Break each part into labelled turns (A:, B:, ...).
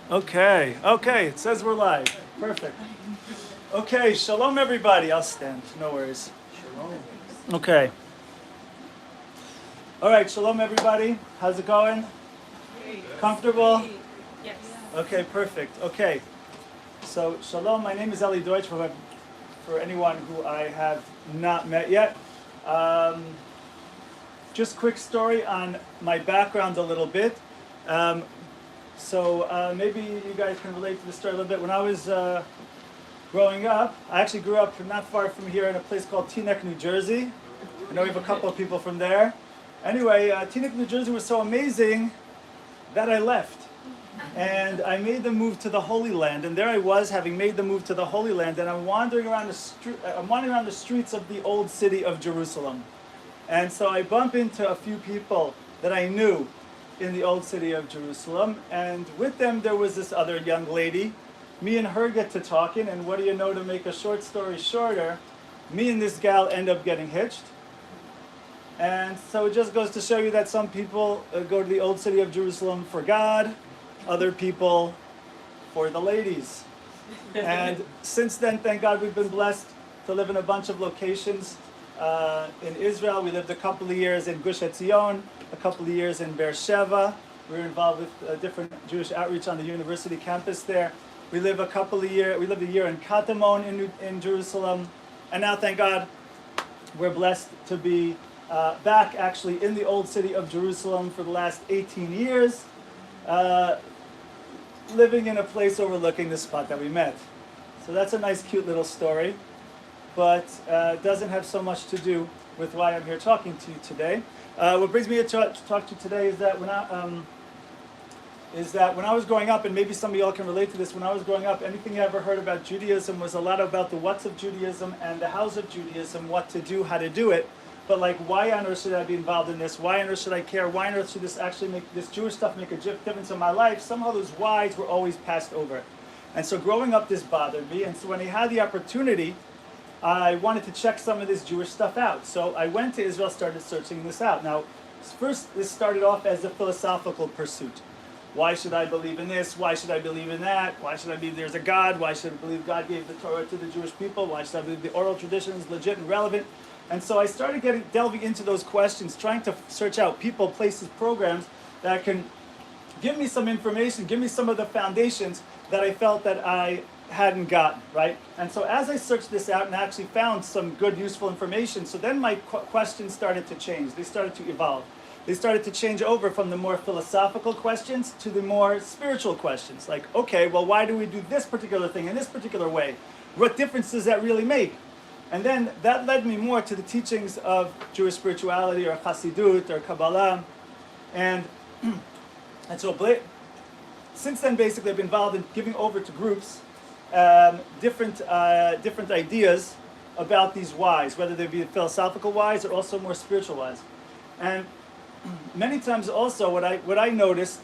A: Okay, it says we're live. Perfect. Okay, shalom everybody. I'll stand, no worries.
B: Shalom.
A: Okay. All right, shalom everybody. How's it going? Comfortable?
C: Yes.
A: Okay, perfect. Okay. So, shalom, my name is Eli Deutsch for anyone who I have not met yet. Just quick story on my background a little bit. So maybe you guys can relate to the story a little bit. When I was growing up, I actually grew up not far from here in a place called Teaneck, New Jersey. I know we have a couple of people from there. Anyway, Teaneck, New Jersey was so amazing that I left. And I made the move to the Holy Land, and there I was, having made the move to the Holy Land, and I'm wandering around the streets of the old city of Jerusalem. And so I bump into a few people that I knew in the old city of Jerusalem, and with them there was this other young lady. Me and her get to talking, and what do you know, to make a short story shorter, me and this gal end up getting hitched. And so it just goes to show you that some people go to the old city of Jerusalem for God, other people for the ladies. And since then, thank God, we've been blessed to live in a bunch of locations in Israel. We lived a couple of years in Gush Etzion, a couple of years in Beersheba. We were involved with different Jewish outreach on the university campus there. We lived a year in Katamon in Jerusalem. And now, thank God, we're blessed to be back actually in the old city of Jerusalem for the last 18 years, living in a place overlooking the spot that we met. So that's a nice, cute little story, but it doesn't have so much to do with why I'm here talking to you today. What brings me to talk to you today is that when I was growing up, and maybe some of y'all can relate to this, when I was growing up, anything you ever heard about Judaism was a lot about the what's of Judaism and the hows of Judaism, what to do, how to do it. But like, why on earth should I be involved in this? Why on earth should I care? Why on earth should this actually make this Jewish stuff make a difference in my life? Somehow those whys were always passed over. And so growing up, this bothered me. And so when I had the opportunity, I wanted to check some of this Jewish stuff out. So I went to Israel, started searching this out. Now, first, this started off as a philosophical pursuit. Why should I believe in this? Why should I believe in that? Why should I believe there's a God? Why should I believe God gave the Torah to the Jewish people? Why should I believe the oral tradition is legit and relevant? And so I started delving into those questions, trying to search out people, places, programs that can give me some information, give me some of the foundations that I felt that I hadn't gotten, right? And so as I searched this out and actually found some good, useful information, so then my questions started to change. They started to evolve. They started to change over from the more philosophical questions to the more spiritual questions. Like, okay, well, why do we do this particular thing in this particular way? What difference does that really make? And then that led me more to the teachings of Jewish spirituality or Chassidut or Kabbalah. And so since then, basically, I've been involved in giving over to groups different ideas about these whys, whether they be philosophical whys or also more spiritual whys. And many times also what I noticed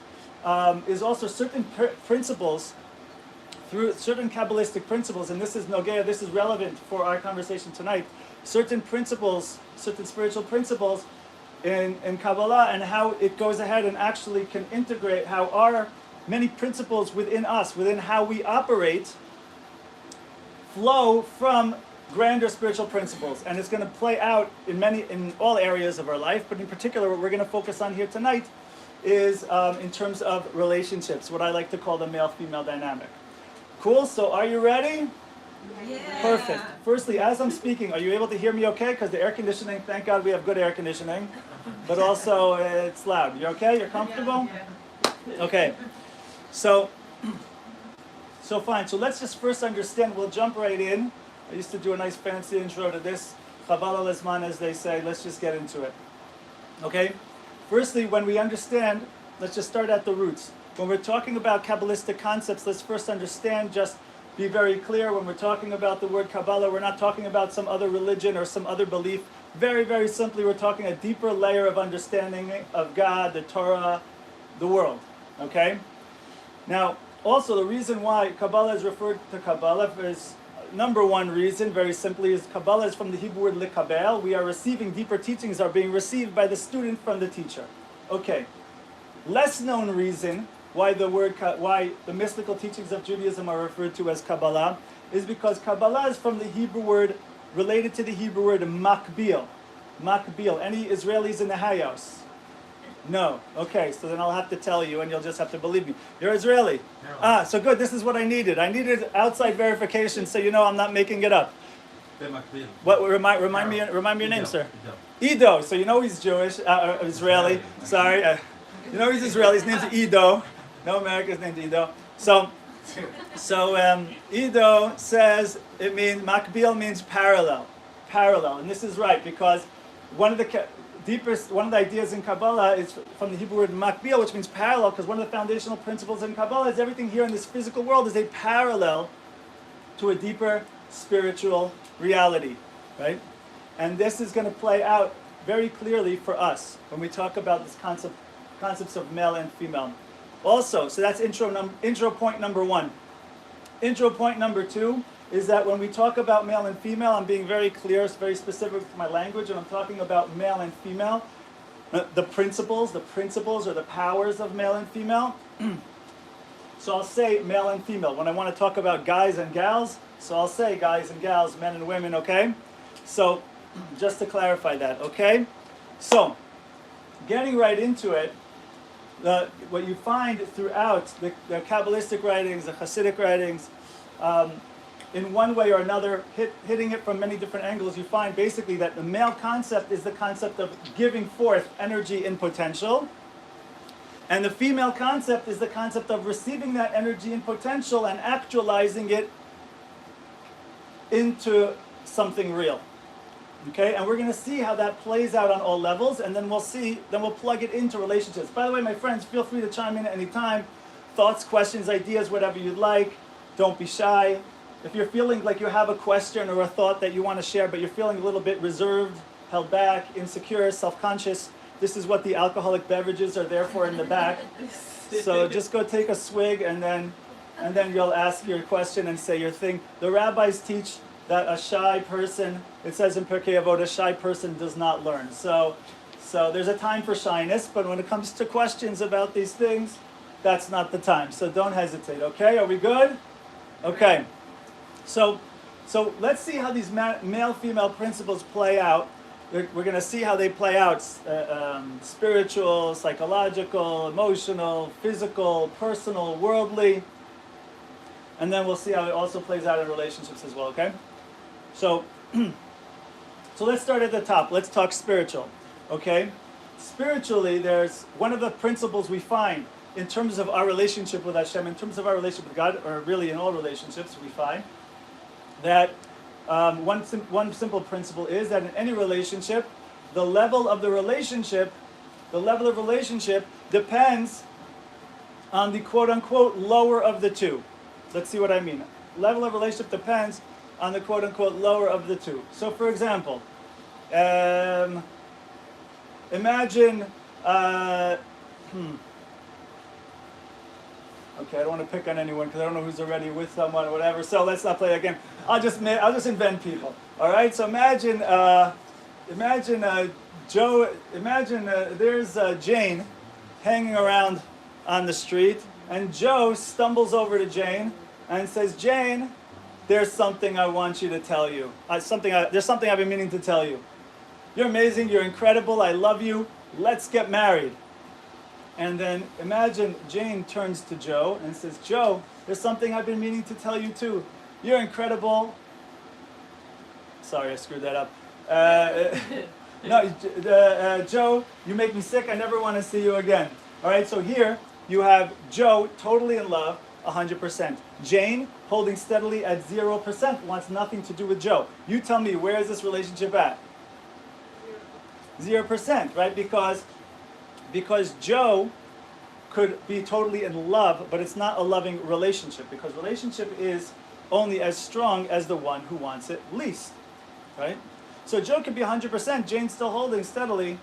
A: is also certain principles, through certain Kabbalistic principles, and this is Nogea, this is relevant for our conversation tonight, certain principles, certain spiritual principles in Kabbalah, and how it goes ahead and actually can integrate how our many principles within us, within how we operate, flow from grander spiritual principles. And it's going to play out in all areas of our life, but in particular what we're going to focus on here tonight is in terms of relationships, what I like to call the male-female dynamic. Cool, so are you ready?
C: Yeah.
A: Perfect. Firstly, as I'm speaking, are you able to hear me okay? Because the air conditioning, thank God we have good air conditioning, but also it's loud. You okay? You're comfortable? Okay. So fine. So let's just first understand, we'll jump right in. I used to do a nice fancy intro to this. Chabal al-Azman, as they say. Let's just get into it. Okay? Firstly, when we understand, let's just start at the roots. When we're talking about Kabbalistic concepts, let's first understand, just be very clear, when we're talking about the word Kabbalah, we're not talking about some other religion or some other belief. Very, very simply, we're talking a deeper layer of understanding of God, the Torah, the world. Okay? Now, also the reason why Kabbalah is referred to Kabbalah is, number one reason, very simply, is Kabbalah is from the Hebrew word likabel. We are receiving, deeper teachings are being received by the student from the teacher. Okay. Less known reason why the mystical teachings of Judaism are referred to as Kabbalah, is because Kabbalah is from the Hebrew word, related to the Hebrew word makbil. Makbil. Any Israelis in the house? No. Okay, so then I'll have to tell you and you'll just have to believe me. You're Israeli? No. So good, this is what I needed. I needed outside verification so you know I'm not making it up. What, remind me your name, sir? Ido. So you know he's Jewish, Israeli. Sorry. You know he's Israeli. His name's Ido. No American's named Ido. So Ido says makbil means parallel. Parallel. And this is right because one of the ideas in Kabbalah is from the Hebrew word makbil, which means parallel, because one of the foundational principles in Kabbalah is everything here in this physical world is a parallel to a deeper spiritual reality, right? And this is going to play out very clearly for us when we talk about this concepts of male and female. Also, so that's intro point number one. Intro point number two is that when we talk about male and female, I'm being very clear, very specific with my language, and I'm talking about male and female, the principles or the powers of male and female. So I'll say male and female. When I want to talk about guys and gals, so I'll say guys and gals, men and women, okay? So just to clarify that, okay? So getting right into it, what you find throughout the Kabbalistic writings, the Hasidic writings, in one way or another, hitting it from many different angles, you find basically that the male concept is the concept of giving forth energy in potential, and the female concept is the concept of receiving that energy in potential and actualizing it into something real. Okay, and we're going to see how that plays out on all levels, and then we'll plug it into relationships. By the way, my friends, feel free to chime in at any time. Thoughts, questions, ideas, whatever you'd like. Don't be shy. If you're feeling like you have a question or a thought that you want to share, but you're feeling a little bit reserved, held back, insecure, self-conscious, this is what the alcoholic beverages are there for in the back. So just go take a swig, and then you'll ask your question and say your thing. The rabbis teach that a shy person, it says in Pirkei Avot, a shy person does not learn. So there's a time for shyness, but when it comes to questions about these things, that's not the time. So don't hesitate, okay? Are we good? Okay. So let's see how these male-female principles play out. We're going to see how they play out, spiritual, psychological, emotional, physical, personal, worldly. And then we'll see how it also plays out in relationships as well, okay? So let's start at the top. Let's talk spiritual, okay? Spiritually, there's one of the principles we find in terms of our relationship with Hashem, in terms of our relationship with God, or really in all relationships, we find that one simple principle is that in any relationship, the level of relationship depends on the quote-unquote lower of the two. Let's see what I mean. Level of relationship depends on the quote-unquote lower of the two. So for example, imagine, okay, I don't want to pick on anyone because I don't know who's already with someone or whatever, so let's not play that game. I'll just invent people. All right, so imagine there's Jane hanging around on the street, and Joe stumbles over to Jane and says, Jane, there's something I want you to tell you. There's something I've been meaning to tell you. You're amazing, you're incredible, I love you, let's get married. And then imagine Jane turns to Joe and says, Joe, there's something I've been meaning to tell you too. You're incredible. Sorry, I screwed that up. Joe, you make me sick, I never want to see you again. All right, so here you have Joe totally in love, 100%. Jane holding steadily at 0%, wants nothing to do with Joe. You tell me, where is this relationship at? 0%, right? Because Joe could be totally in love, but it's not a loving relationship, because relationship is only as strong as the one who wants it least, right? So Joe could be 100%, Jane's still holding steadily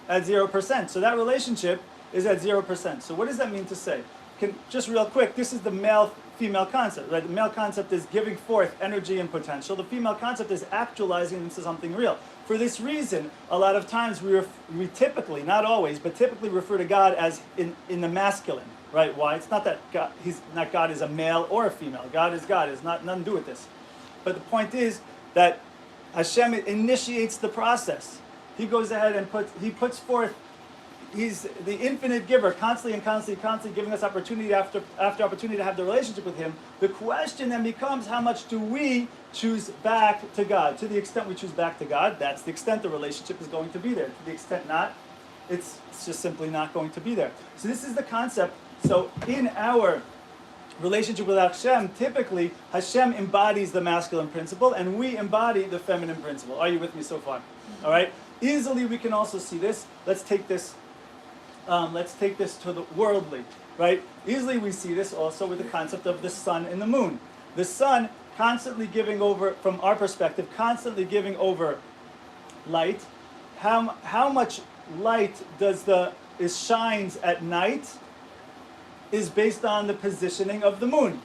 A: at 0%. So that relationship is at 0%. So what does that mean to say? Just real quick, this is the male-female concept, right? The male concept is giving forth energy and potential. The female concept is actualizing into something real. For this reason, a lot of times we typically, not always, but typically refer to God as in the masculine, right? Why? It's not that God, God is a male or a female. God is God. It's not nothing to do with this. But the point is that Hashem initiates the process. He goes ahead and puts forth. He's the infinite giver, constantly giving us opportunity after opportunity to have the relationship with Him. The question then becomes, how much do we choose back to God? To the extent we choose back to God, that's the extent the relationship is going to be there. To the extent not, it's just simply not going to be there. So this is the concept. So in our relationship with Hashem, typically Hashem embodies the masculine principle, and we embody the feminine principle. Are you with me so far? All right. Easily we can also see this. Let's take this to the worldly, right? Easily we see this also with the concept of the sun and the moon. The sun constantly giving over, from our perspective, constantly giving over light. How much light shines at night is based on the positioning of the moon,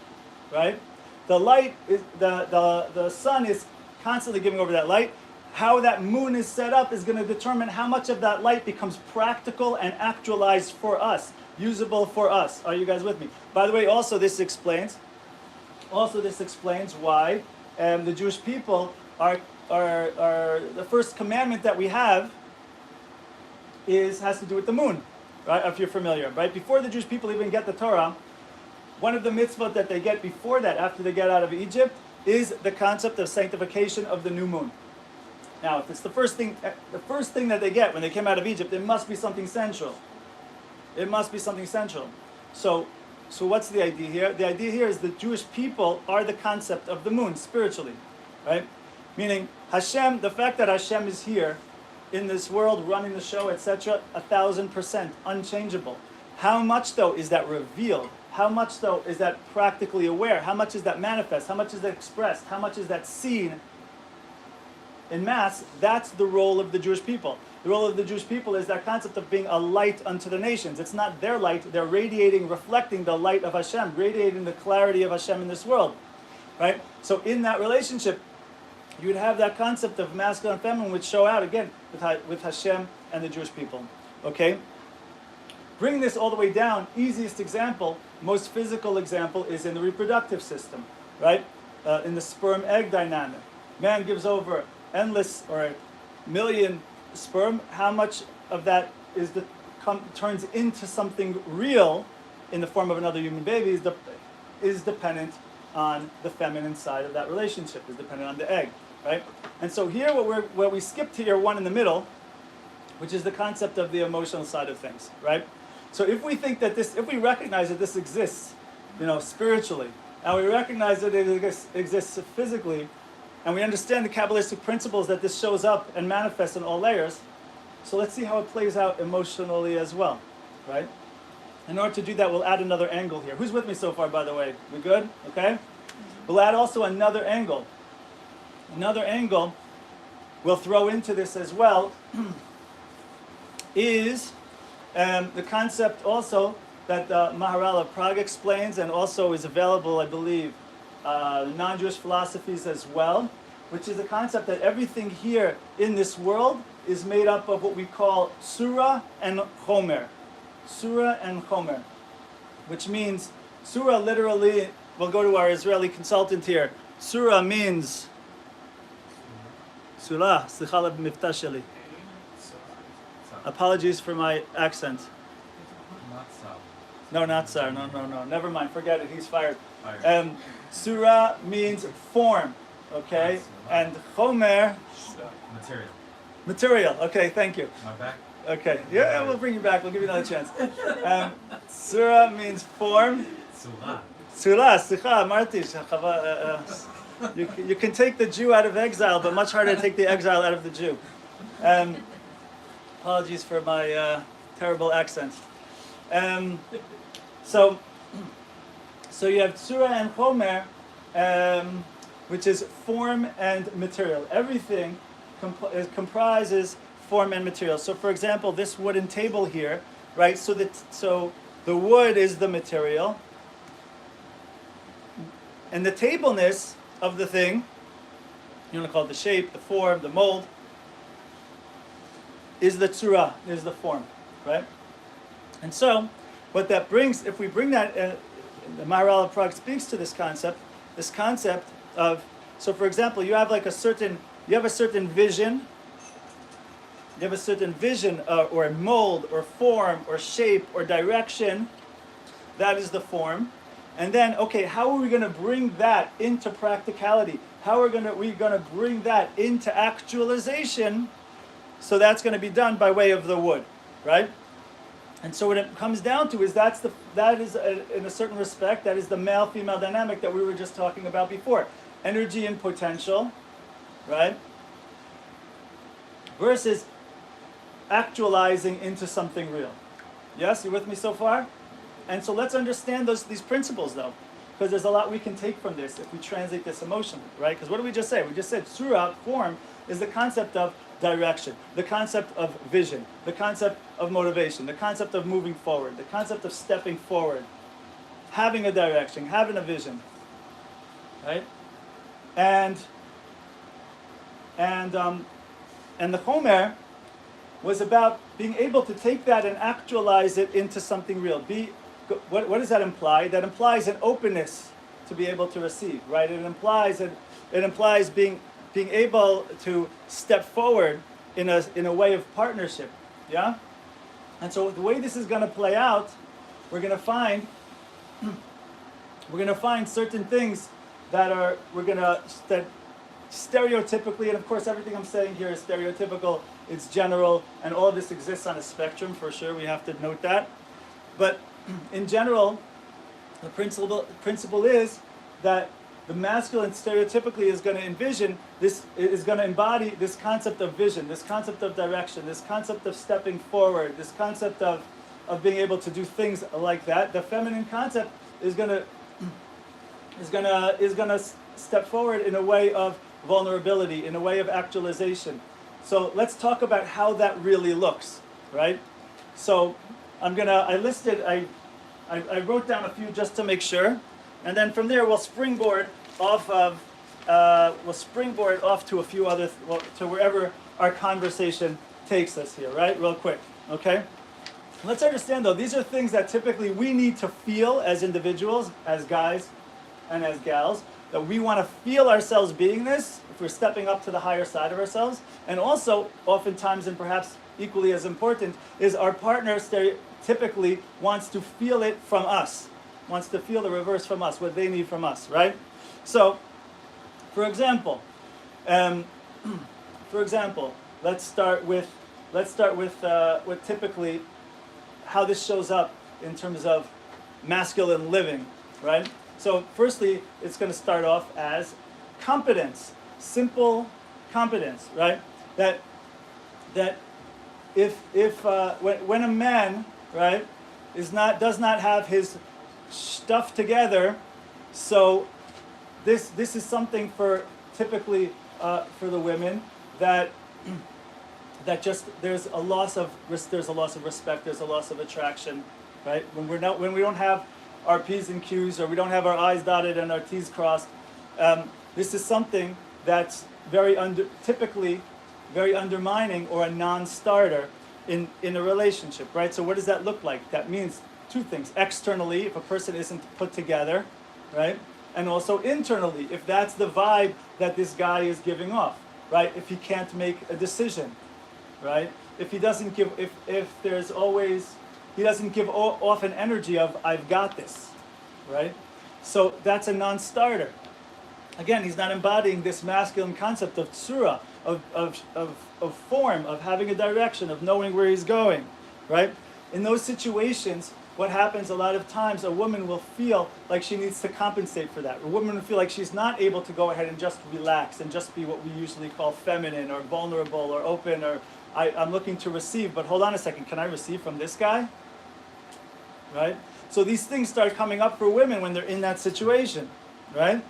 A: right? The light is the sun is constantly giving over that light. How that moon is set up is going to determine how much of that light becomes practical and actualized for us, usable for us. Are you guys with me? By the way, also this explains why the Jewish people are the first commandment that we have has to do with the moon, right? If you're familiar, right? Before the Jewish people even get the Torah, one of the mitzvot that they get before that, after they get out of Egypt, is the concept of sanctification of the new moon. Now, if it's the first thing that they get when they came out of Egypt, it must be something central. It must be something central. So what's the idea here? The idea here is the Jewish people are the concept of the moon spiritually, right? Meaning Hashem, the fact that Hashem is here in this world, running the show, etc., 1,000% unchangeable. How much though is that revealed? How much though is that practically aware? How much is that manifest? How much is that expressed? How much is that seen in mass? That's the role of the Jewish people. The role of the Jewish people is that concept of being a light unto the nations. It's not their light, they're radiating, reflecting the light of Hashem, radiating the clarity of Hashem in this world, right? So in that relationship, you would have that concept of masculine and feminine would show out again with Hashem and the Jewish people, okay? Bring this all the way down, easiest example, most physical example is in the reproductive system, right? In the sperm-egg dynamic. Man gives over endless or a million sperm. How much of that turns into something real in the form of another human baby is dependent on the feminine side of that relationship, is dependent on the egg, right? And so here what we skipped here, one in the middle, which is the concept of the emotional side of things, right? So if we think that if we recognize that this exists, spiritually, and we recognize that it exists physically, and we understand the Kabbalistic principles that this shows up and manifests in all layers, so let's see how it plays out emotionally as well, right? In order to do that, we'll add another angle here. Who's with me so far, by the way? We good? Okay? We'll add also another angle. Another angle we'll throw into this as well is the concept also that Maharal of Prague explains and also is available, I believe, non-Jewish philosophies as well, which is the concept that everything here in this world is made up of what we call Surah and Chomer. Surah and Chomer, which means, Surah literally, we'll go to our Israeli consultant here. Surah means, Surah, Slicha b'miftah sheli. Apologies for my accent.
B: Not Sar.
A: No, not Sar. No. Never mind. Forget it. He's fired. Surah means form, okay? And Chomer... Material. Okay, thank you.
B: My back?
A: Okay. Yeah, we'll bring you back. We'll give you another chance. Surah means form. Surah. Slicha, Marty. You can take the Jew out of exile, but much harder to take the exile out of the Jew. Apologies for my terrible accent. So you have Surah and Chomer, which is form and material. Everything comprises form and material. So for example, this wooden table here, right? So the wood is the material, and the tableness of the thing, you want to call it the shape, the form, the mold, is the tzura, is the form, right? And so what that brings, if we bring that, the Maharal of Prague speaks to this concept of, so for example, you have a certain vision, or mold, or form, or shape, or direction. That is the form. And then, okay, how are we going to bring that into practicality? How are we going to bring that into actualization? So that's going to be done by way of the wood, right? And so what it comes down to is that is in a certain respect, that is the male-female dynamic that we were just talking about before. Energy and potential, right? Versus actualizing into something real. Yes, you with me so far? And so let's understand these principles though, because there's a lot we can take from this if we translate this emotionally, right? Because what did we just say? We just said surah, form, is the concept of direction, the concept of vision, the concept of motivation, the concept of moving forward, the concept of stepping forward, having a direction, having a vision, right? And the Chomer was about being able to take that and actualize it into something real. What does that imply? That implies an openness to be able to receive, right? It implies being able to step forward in a way of partnership, yeah. And so the way this is going to play out, we're going to find certain things that stereotypically, and of course everything I'm saying here is stereotypical, it's general, and all of this exists on a spectrum for sure, we have to note that. But in general, the principle is that the masculine stereotypically is going to embody this concept of vision, this concept of direction, this concept of stepping forward, this concept of being able to do things like that. The feminine concept is going to step forward in a way of vulnerability, in a way of actualization. So let's talk about how that really looks, right? So I wrote down a few just to make sure, and then from there we'll springboard off to a few other, to wherever our conversation takes us here, right? Real quick, okay? Let's understand though, these are things that typically we need to feel as individuals, as guys and as gals, that we want to feel ourselves being this, if we're stepping up to the higher side of ourselves. And also, oftentimes, and perhaps equally as important, is our partner typically wants to feel it from us, wants to feel the reverse from us, what they need from us, right? So, for example, let's start with typically how this shows up in terms of masculine living, right? So firstly, it's going to start off as competence, simple competence, right? That when a man, right, does not have his stuff together, so this is something for typically for the women that just there's a loss of respect, there's a loss of attraction, right? When we don't have our P's and Q's, or we don't have our I's dotted and our T's crossed, this is something that's typically very undermining or a non-starter in a relationship, right? So what does that look like? That means two things. Externally, if a person isn't put together, right? And also internally, if that's the vibe that this guy is giving off, right? If he can't make a decision, right? If he doesn't give, he doesn't give off an energy of, I've got this, right? So that's a non-starter. Again, he's not embodying this masculine concept of tsura, of form, of having a direction, of knowing where he's going, right? In those situations, what happens a lot of times, a woman will feel like she needs to compensate for that. A woman will feel like she's not able to go ahead and just relax and just be what we usually call feminine or vulnerable or open, or I'm looking to receive, but hold on a second, can I receive from this guy? Right? So these things start coming up for women when they're in that situation, right?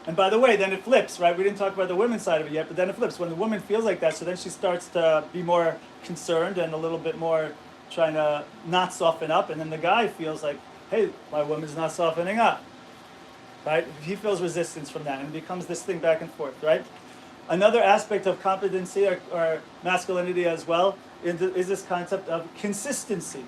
A: And by the way, then it flips, right? We didn't talk about the women's side of it yet, but then it flips. When the woman feels like that, so then she starts to be more concerned and a little bit more trying to not soften up, and then the guy feels like, hey, my woman's not softening up, right? He feels resistance from that, and it becomes this thing back and forth, right? Another aspect of competency or masculinity as well is this concept of consistency,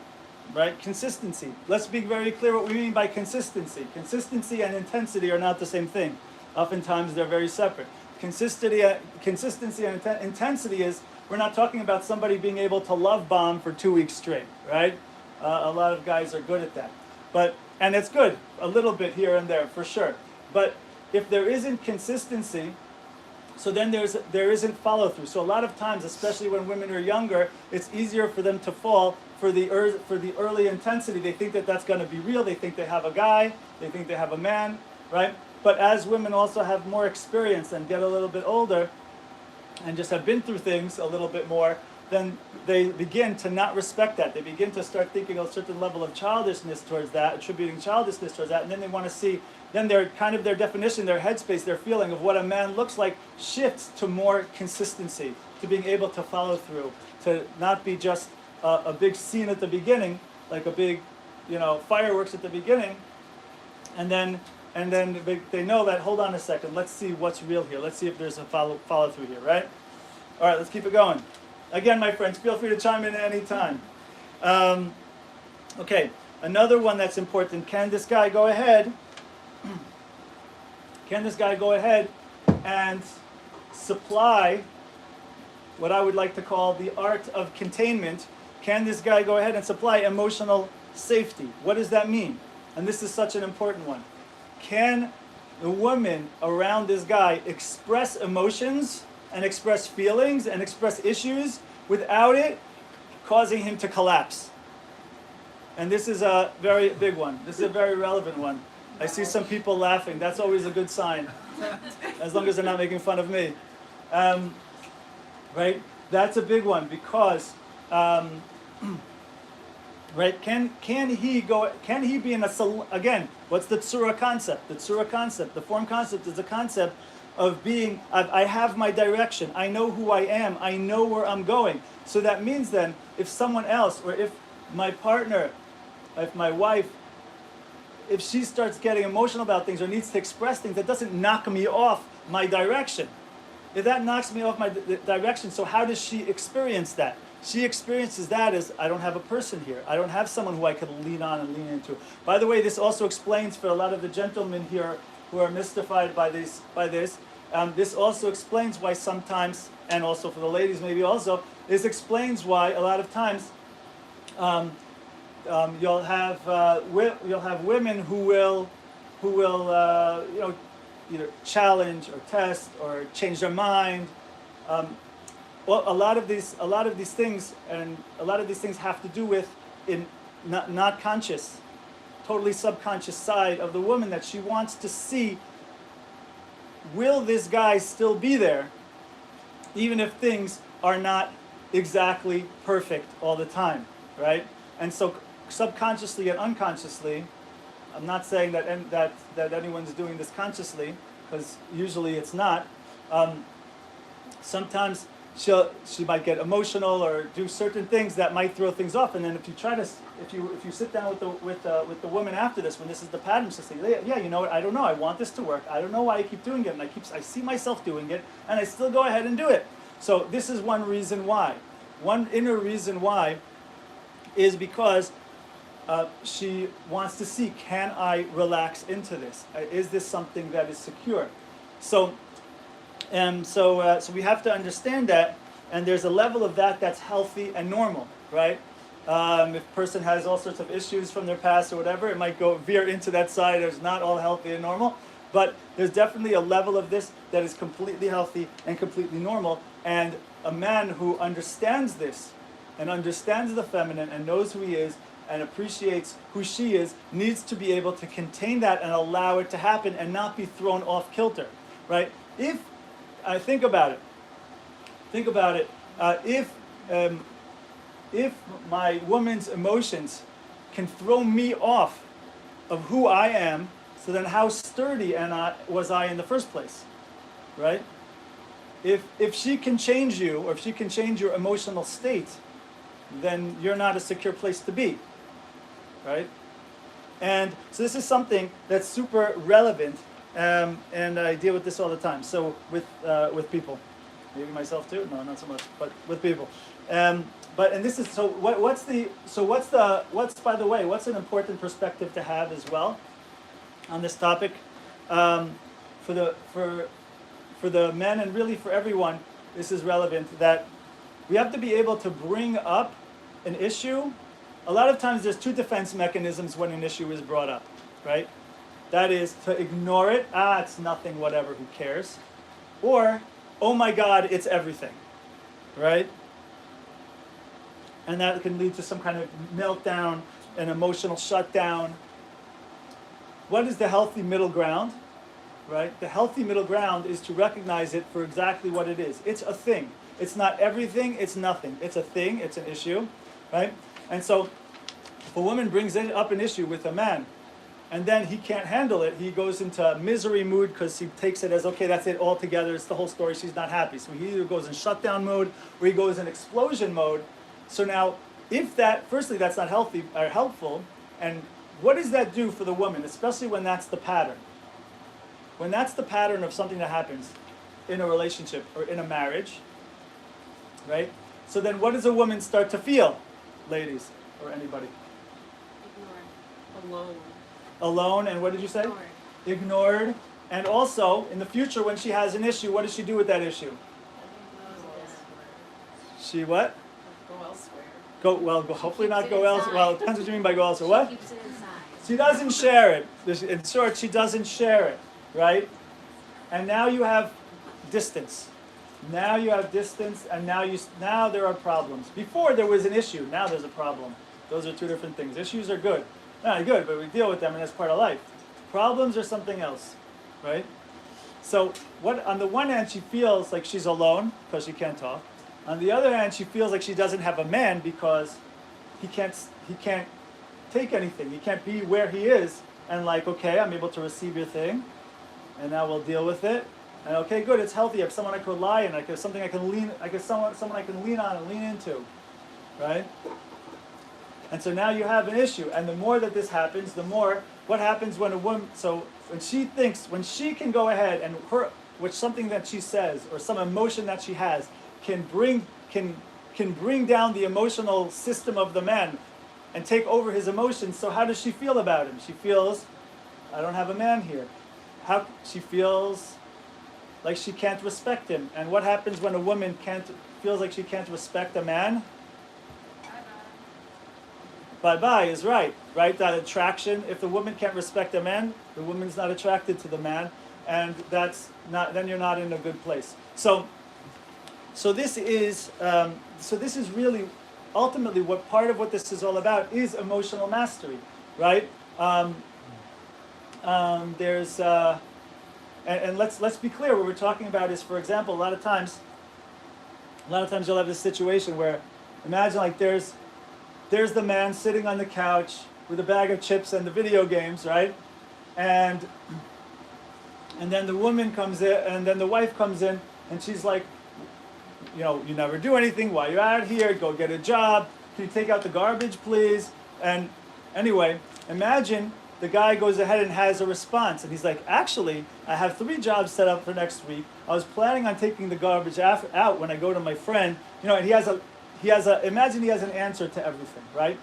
A: right? Consistency. Let's be very clear what we mean by consistency. Consistency and intensity are not the same thing. Oftentimes they're very separate. Consistency and intensity is, we're not talking about somebody being able to love bomb for 2 weeks straight, right? A lot of guys are good at that. And it's good, a little bit here and there, for sure. But if there isn't consistency, so then there isn't follow-through. So a lot of times, especially when women are younger, it's easier for them to fall for the early intensity. They think that that's going to be real. They think they have a guy. They think they have a man, right? But as women also have more experience and get a little bit older and just have been through things a little bit more, then they begin to not respect that. They begin to start thinking a certain level of childishness towards that, attributing childishness towards that, and then they want to see, then their definition, their headspace, their feeling of what a man looks like shifts to more consistency, to being able to follow through, to not be just a big scene at the beginning, like a big, fireworks at the beginning, and then they know that, hold on a second, let's see what's real here. Let's see if there's a follow through here, right? All right, let's keep it going. Again, my friends, feel free to chime in at any time. Okay, another one that's important. Can this guy go ahead? Can this guy go ahead and supply what I would like to call the art of containment? Can this guy go ahead and supply emotional safety? What does that mean? And this is such an important one. Can the woman around this guy express emotions and express feelings and express issues without it causing him to collapse? And this is a very big one. This is a very relevant one. I see some people laughing. That's always a good sign, as long as they're not making fun of me. Right? That's a big one because, right? Can he be in again? What's the tsura concept? The tsura concept, the form concept, is the concept of being. I have my direction. I know who I am. I know where I'm going. So that means then, if someone else, or if my partner, if my wife, if she starts getting emotional about things or needs to express things, that doesn't knock me off my direction. If that knocks me off my direction, so how does she experience that? She experiences that as, I don't have a person here. I don't have someone who I could lean on and lean into. By the way, this also explains for a lot of the gentlemen here who are mystified by this. This also explains why sometimes, and also for the ladies maybe also, this explains why a lot of times you'll have women who will either challenge or test or change their mind. Well, a lot of these things have to do with not conscious, totally subconscious side of the woman, that she wants to see, will this guy still be there even if things are not exactly perfect all the time, right? And so subconsciously and unconsciously, I'm not saying that anyone's doing this consciously, because usually it's not. Sometimes she might get emotional or do certain things that might throw things off, and then if you sit down with the woman after this, when this is the pattern, she'll say, yeah, you know what, I don't know, I want this to work, I don't know why I keep doing it, and I see myself doing it, and I still go ahead and do it. So this is one reason why. One inner reason why is because she wants to see, can I relax into this? Is this something that is secure? So we have to understand that, and there's a level of that that's healthy and normal, right? If a person has all sorts of issues from their past or whatever, it might veer into that side. It's not all healthy and normal, but there's definitely a level of this that is completely healthy and completely normal. And a man who understands this and understands the feminine and knows who he is and appreciates who she is needs to be able to contain that and allow it to happen and not be thrown off kilter, right? If I think about it, if my woman's emotions can throw me off of who I am, so then how sturdy was I in the first place, right? If she can change you, or if she can change your emotional state, then you're not a secure place to be, right? And so this is something that's super relevant, and I deal with this all the time. So with people, Maybe myself too. No, not so much, but with people. But and this is so. What's by the way? What's an important perspective to have as well on this topic for the men and really for everyone? This is relevant that we have to be able to bring up an issue. A lot of times, there's two defense mechanisms when an issue is brought up, right? That is to ignore it. It's nothing. Whatever. Who cares? Or, oh my God, it's everything, right? And that can lead to some kind of meltdown, an emotional shutdown. What is the healthy middle ground, right? The healthy middle ground is to recognize it for exactly what it is. It's a thing. It's not everything, it's nothing. It's a thing, it's an issue, right? And so, if a woman brings up an issue with a man, and then he can't handle it, he goes into a misery mood because he takes it as, okay, that's it altogether, it's the whole story, she's not happy. So he either goes in shutdown mode, or he goes in explosion mode. So now, if that, firstly, that's not healthy or helpful, and what does that do for the woman, especially when that's the pattern? When that's the pattern of something that happens in a relationship or in a marriage, right? So then what does a woman start to feel, ladies, or anybody?
C: Ignored. Alone.
A: Alone, and what did you say?
C: Ignored.
A: Ignored. And also, in the future, when she has an issue, what does she do with that issue? She what?
C: Go elsewhere.
A: Hopefully not go elsewhere. Well, it depends what you mean by go elsewhere. What?
D: Keeps it inside.
A: She doesn't share it. In short, she doesn't share it, right? And now you have distance. Now you have distance, and now there are problems. Before there was an issue. Now there's a problem. Those are two different things. Issues are good. Not good, but we deal with them, and that's part of life. Problems are something else, right? So on the one hand, she feels like she's alone because she can't talk. On the other hand, she feels like she doesn't have a man because he can't take anything. He can't be where he is and like, okay, I'm able to receive your thing, and now we'll deal with it. And okay, good, it's healthy. I have someone I could rely on. I have something I can lean. I have someone I can lean on and lean into, right? And so now you have an issue. And the more that this happens, the more what happens when a woman. So when she can go ahead and which something that she says or some emotion that she has can bring down the emotional system of the man and take over his emotions. So how does she feel about him? She feels, I don't have a man here. She feels like she can't respect him. And what happens when a woman feels like she can't respect a man? Bye-bye is right? That attraction. If the woman can't respect a man, the woman's not attracted to the man, and then you're not in a good place. So this is really ultimately what part of what this is all about is emotional mastery, right? And let's be clear. What we're talking about is, for example, a lot of times you'll have this situation where, imagine like there's the man sitting on the couch with a bag of chips and the video games, right? And then the woman comes in, and then the wife comes in, and she's like, you never do anything. Why are you out here? Go get a job. Can you take out the garbage, please? And anyway, imagine the guy goes ahead and has a response, and he's like, actually, I have 3 jobs set up for next week. I was planning on taking the garbage out when I go to my friend, and imagine he has an answer to everything, right?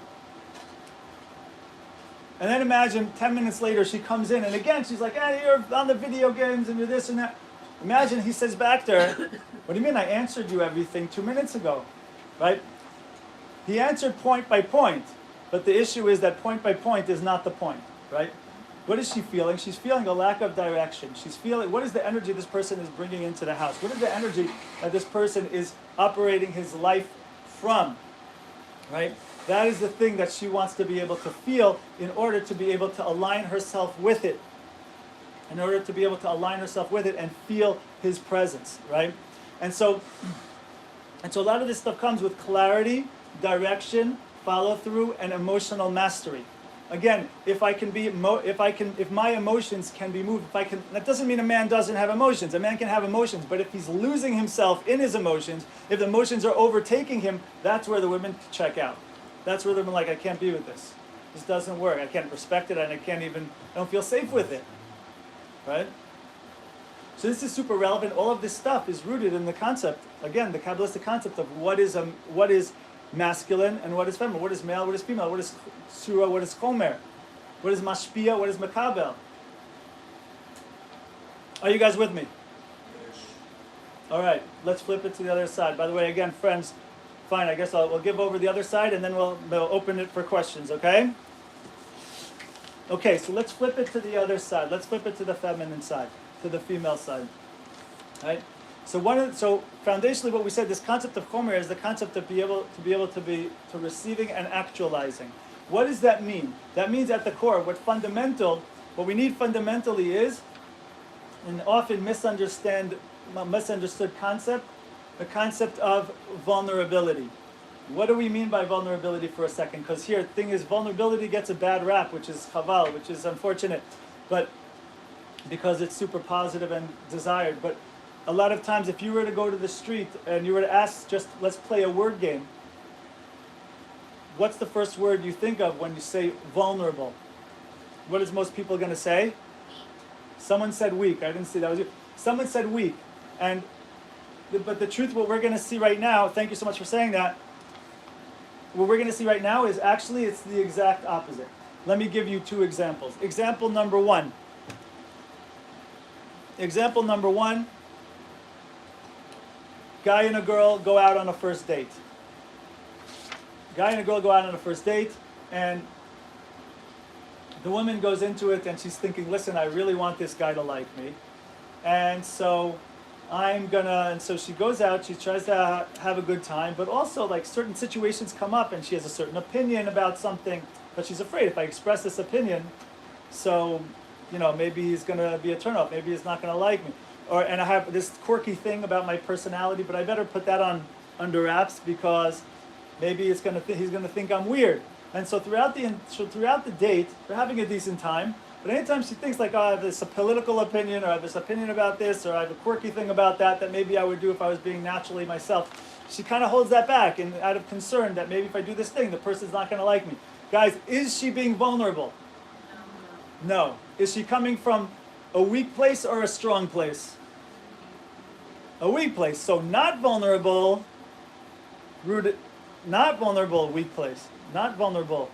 A: And then imagine 10 minutes later she comes in, and again she's like, hey, you're on the video games and you're this and that. Imagine he says back to her, what do you mean I answered you everything 2 minutes ago, right? He answered point by point, but the issue is that point by point is not the point, right? What is she feeling? She's feeling a lack of direction. She's feeling, what is the energy this person is bringing into the house? What is the energy that this person is operating his life from, right? That is the thing that she wants to be able to feel in order to be able to align herself with it. In order to be able to align herself with it and feel his presence, right? And so a lot of this stuff comes with clarity, direction, follow through, and emotional mastery. Again, if my emotions can be moved, that doesn't mean a man doesn't have emotions. A man can have emotions, but if he's losing himself in his emotions, if the emotions are overtaking him, that's where the women check out. That's where they're like, I can't be with this. This doesn't work. I can't respect it, and I don't feel safe with it. Right? So this is super relevant. All of this stuff is rooted in the concept, again, the Kabbalistic concept of what is masculine and what is feminine, what is male, what is female, what is surah, what is chomer, what is mashpia, what is makabel. Are you guys with me? All right, let's flip it to the other side. By the way, again, friends, fine, I guess we'll give over the other side and then we'll open it for questions, okay? Okay, so let's flip it to the other side. Let's flip it to the feminine side, to the female side. Right? So foundationally, what we said, this concept of chomer is the concept of to receiving and actualizing. What does that mean? That means at the core, what we need fundamentally is an often misunderstood concept, the concept of vulnerability. What do we mean by vulnerability for a second? Because here, the thing is, vulnerability gets a bad rap, which is chaval, which is unfortunate, but because it's super positive and desired. But a lot of times, if you were to go to the street and you were to ask, let's play a word game, what's the first word you think of when you say vulnerable? What is most people going to say? Someone said weak. I didn't see that was you. Someone said weak. But the truth, what we're going to see right now, thank you so much for saying that, what we're going to see right now is actually it's the exact opposite. Let me give you two examples. Example number one. Guy and a girl go out on a first date. And the woman goes into it and she's thinking, listen, I really want this guy to like me. And so so she goes out, she tries to have a good time, but also like certain situations come up and she has a certain opinion about something, but she's afraid if I express this opinion, so, maybe he's gonna be a turnoff, maybe he's not gonna like me. And I have this quirky thing about my personality, but I better put that under wraps because maybe he's gonna think I'm weird. And so throughout the date, they're having a decent time. But anytime she thinks like, I have this political opinion, or I have this opinion about this, or I have a quirky thing about that maybe I would do if I was being naturally myself, she kind of holds that back and out of concern that maybe if I do this thing, the person's not going to like me. Guys, is she being vulnerable? No. Is she coming from a weak place or a strong place? A weak place. So not vulnerable, weak place. Not vulnerable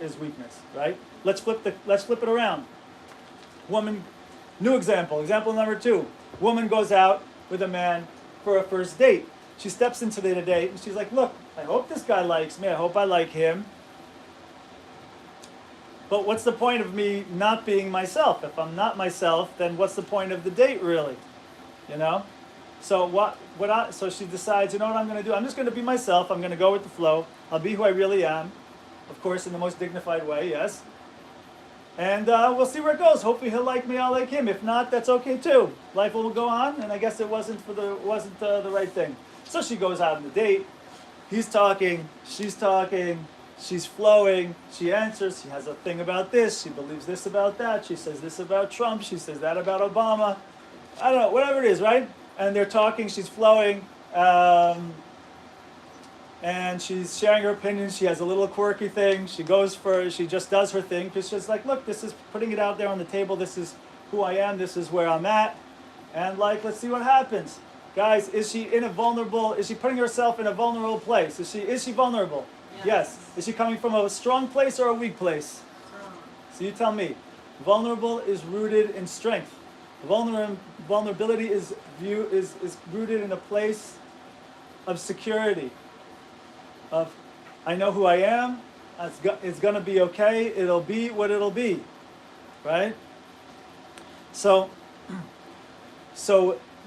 A: is weakness, right? Let's flip it around. New example. Example number 2. Woman goes out with a man for a first date. She steps into the date and she's like, look, I hope this guy likes me. I hope I like him. But what's the point of me not being myself? If I'm not myself, then what's the point of the date really? So so she decides, you know what I'm going to do? I'm just going to be myself. I'm going to go with the flow. I'll be who I really am. Of course, in the most dignified way, yes. And we'll see where it goes. Hopefully he'll like me, I'll like him. If not, that's okay too. Life will go on, and I guess it wasn't the right thing. So she goes out on the date. He's talking, she's flowing, she answers, she has a thing about this, she believes this about that, she says this about Trump, she says that about Obama. I don't know, whatever it is, right? And they're talking, she's flowing, and she's sharing her opinions. She has a little quirky thing. She just does her thing. Because she's like, look, this is putting it out there on the table. This is who I am. This is where I'm at. And let's see what happens. Guys, is she putting herself in a vulnerable place? Is she vulnerable? Yes. Is she coming from a strong place or a weak place? So you tell me. Vulnerable is rooted in strength. Vulnerability is rooted in a place of security. Of, I know who I am, it's going to be okay, it'll be what it'll be, right? So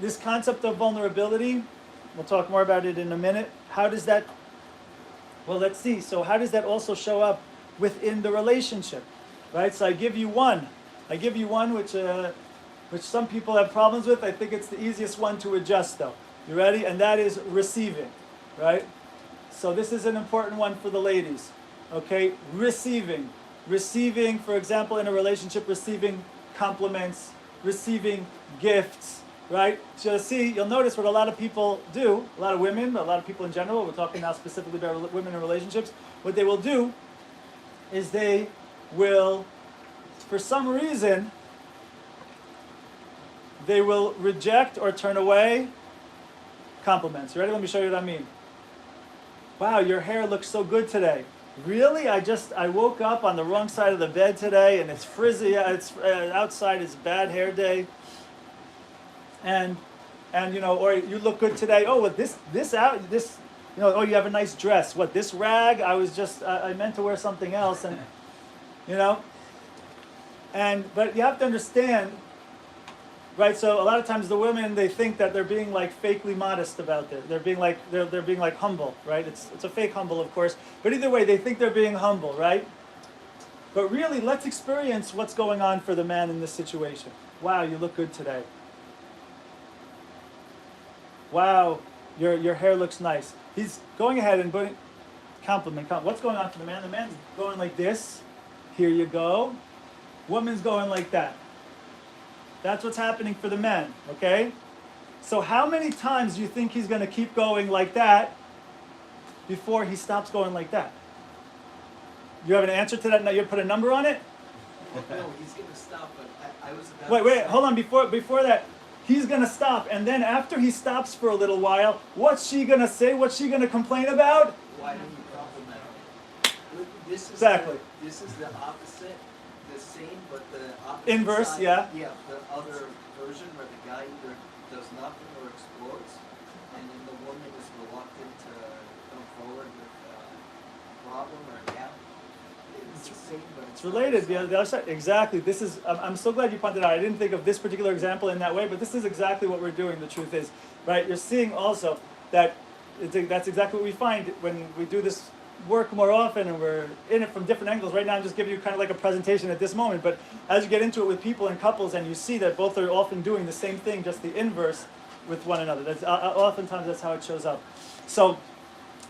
A: this concept of vulnerability, we'll talk more about it in a minute. Let's see. So how does that also show up within the relationship, right? So I give you one which some people have problems with. I think it's the easiest one to adjust though. You ready? And that is receiving, right? So this is an important one for the ladies, okay? Receiving, for example, in a relationship, receiving compliments, receiving gifts, right? So you'll notice what a lot of people do, a lot of women, a lot of people in general, we're talking now specifically about women in relationships, what they will do is they will, for some reason, they will reject or turn away compliments. You ready? Let me show you what I mean. Wow, your hair looks so good today. Really? I woke up on the wrong side of the bed today, and it's frizzy. It's outside. It's a bad hair day. And or you look good today. Oh, well, this, oh, you have a nice dress. What, this rag? I meant to wear something else, and but you have to understand. Right, so a lot of times the women, they think that they're being like fakely modest about it. They're being like humble, right? It's a fake humble, of course. But either way, they think they're being humble, right? But really, let's experience what's going on for the man in this situation. Wow, you look good today. Wow, your hair looks nice. He's going ahead and putting compliment. What's going on for the man? The man's going like this. Here you go. Woman's going like that. That's what's happening for the men, okay? So how many times do you think he's going to keep going like that before he stops going like that? You have an answer to that? Now you put a number on it?
C: No, he's going to stop, but I was about
A: Wait, hold on. Before that, he's going to stop. And then after he stops for a little while, what's she going to say? What's she going to complain about?
C: Why didn't you compliment him?
A: Exactly.
C: This is the opposite. The same, but the opposite
A: Inverse,
C: side.
A: yeah.
C: Yeah, the other version where the guy either does nothing or explodes, and then the woman is reluctant to come forward with a problem or a gap. It's the same, but
A: It's related. The other side. Exactly. This is. I'm so glad you pointed out. I didn't think of this particular example in that way, but this is exactly what we're doing. The truth is, right? You're seeing also that that's exactly what we find when we do this work more often, and we're in it from different angles. Right now I'm just giving you kind of like a presentation at this moment, but as you get into it with people and couples, and you see that both are often doing the same thing, just the inverse with one another. That's oftentimes that's how it shows up. So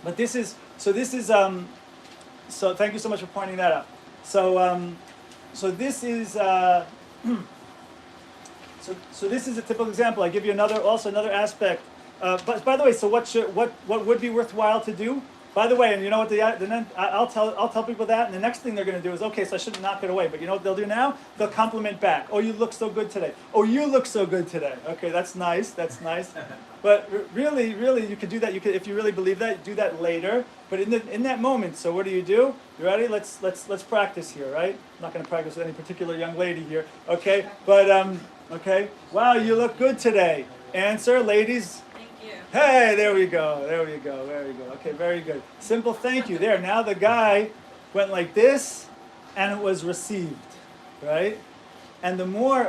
A: this is so thank you so much for pointing that out. So this is so this is a typical example. I give you another aspect. But by the way, so what would be worthwhile to do? By the way, and you know what? I'll tell people that, and the next thing they're going to do is, okay, so I shouldn't knock it away. But you know what they'll do now? They'll compliment back. Oh, you look so good today. Oh, you look so good today. Okay, that's nice. That's nice. But really, you could do that. You could, if you really believe that, do that later. But in that moment, so what do? You ready? Let's practice here, right? I'm not going to practice with any particular young lady here. Okay, but okay. Wow, you look good today. Answer, ladies. Hey, there we go. Very good. Okay, very good. Simple thank you. There, now the guy went like this, and it was received, right? And the more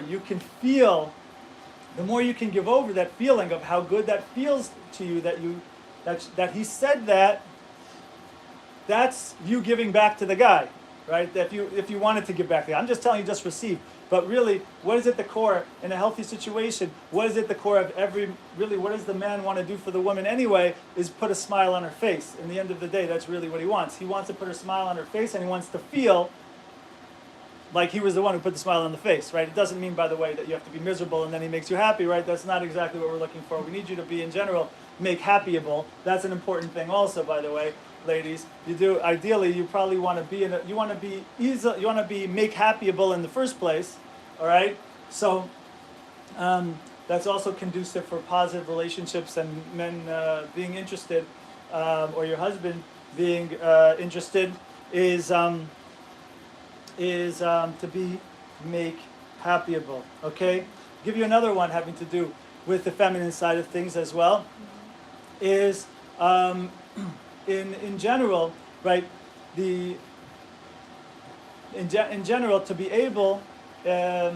A: you can feel, the more you can give over that feeling of how good that feels to you, that he said that, that's you giving back to the guy, right? If you wanted to give back to the guy. I'm just telling you, just receive. But really, what is at the core in a healthy situation? What is at the core of what does the man want to do for the woman anyway, is put a smile on her face. In the end of the day, that's really what he wants. He wants to put a smile on her face, and he wants to feel like he was the one who put the smile on the face, right? It doesn't mean, by the way, that you have to be miserable and then he makes you happy, right? That's not exactly what we're looking for. We need you to be, in general, make happyable. That's an important thing also, by the way. Ladies, ideally you probably want to be make happyable in the first place, all right? So that's also conducive for positive relationships and men being interested, or your husband being interested, is to be make happyable. Okay, give you another one having to do with the feminine side of things as well. Is in general, right? In general, to be able, if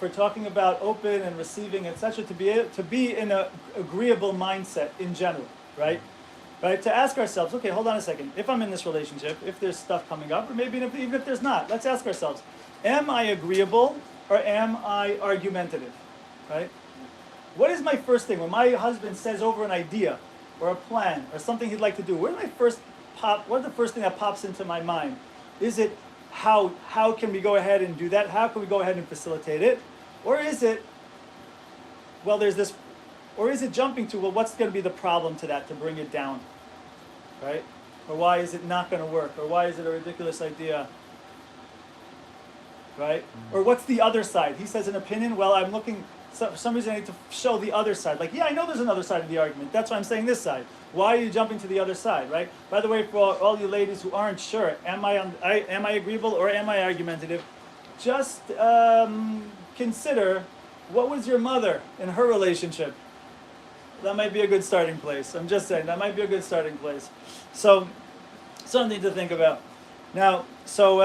A: we're talking about open and receiving, etc., to be in an agreeable mindset in general, right? Right? To ask ourselves, okay, hold on a second. If I'm in this relationship, if there's stuff coming up, or maybe even if there's not, let's ask ourselves, am I agreeable or am I argumentative, right? What is my first thing when my husband says over an idea or a plan or something he'd like to do? What's the first thing that pops into my mind? Is it how can we go ahead and do that? How can we go ahead and facilitate it? Or is it, well, there's this, or is it jumping to, well, what's going to be the problem to that, to bring it down, right? Or why is it not going to work? Or why is it a ridiculous idea? right? Or what's the other side? He says an opinion. Well, I'm looking. So for some reason, I need to show the other side. Like, yeah, I know there's another side of the argument. That's why I'm saying this side. Why are you jumping to the other side, right? By the way, for all you ladies who aren't sure, am I agreeable or am I argumentative? Just consider, what was your mother in her relationship? That might be a good starting place. I'm just saying, that might be a good starting place. So, something to think about. Now, so,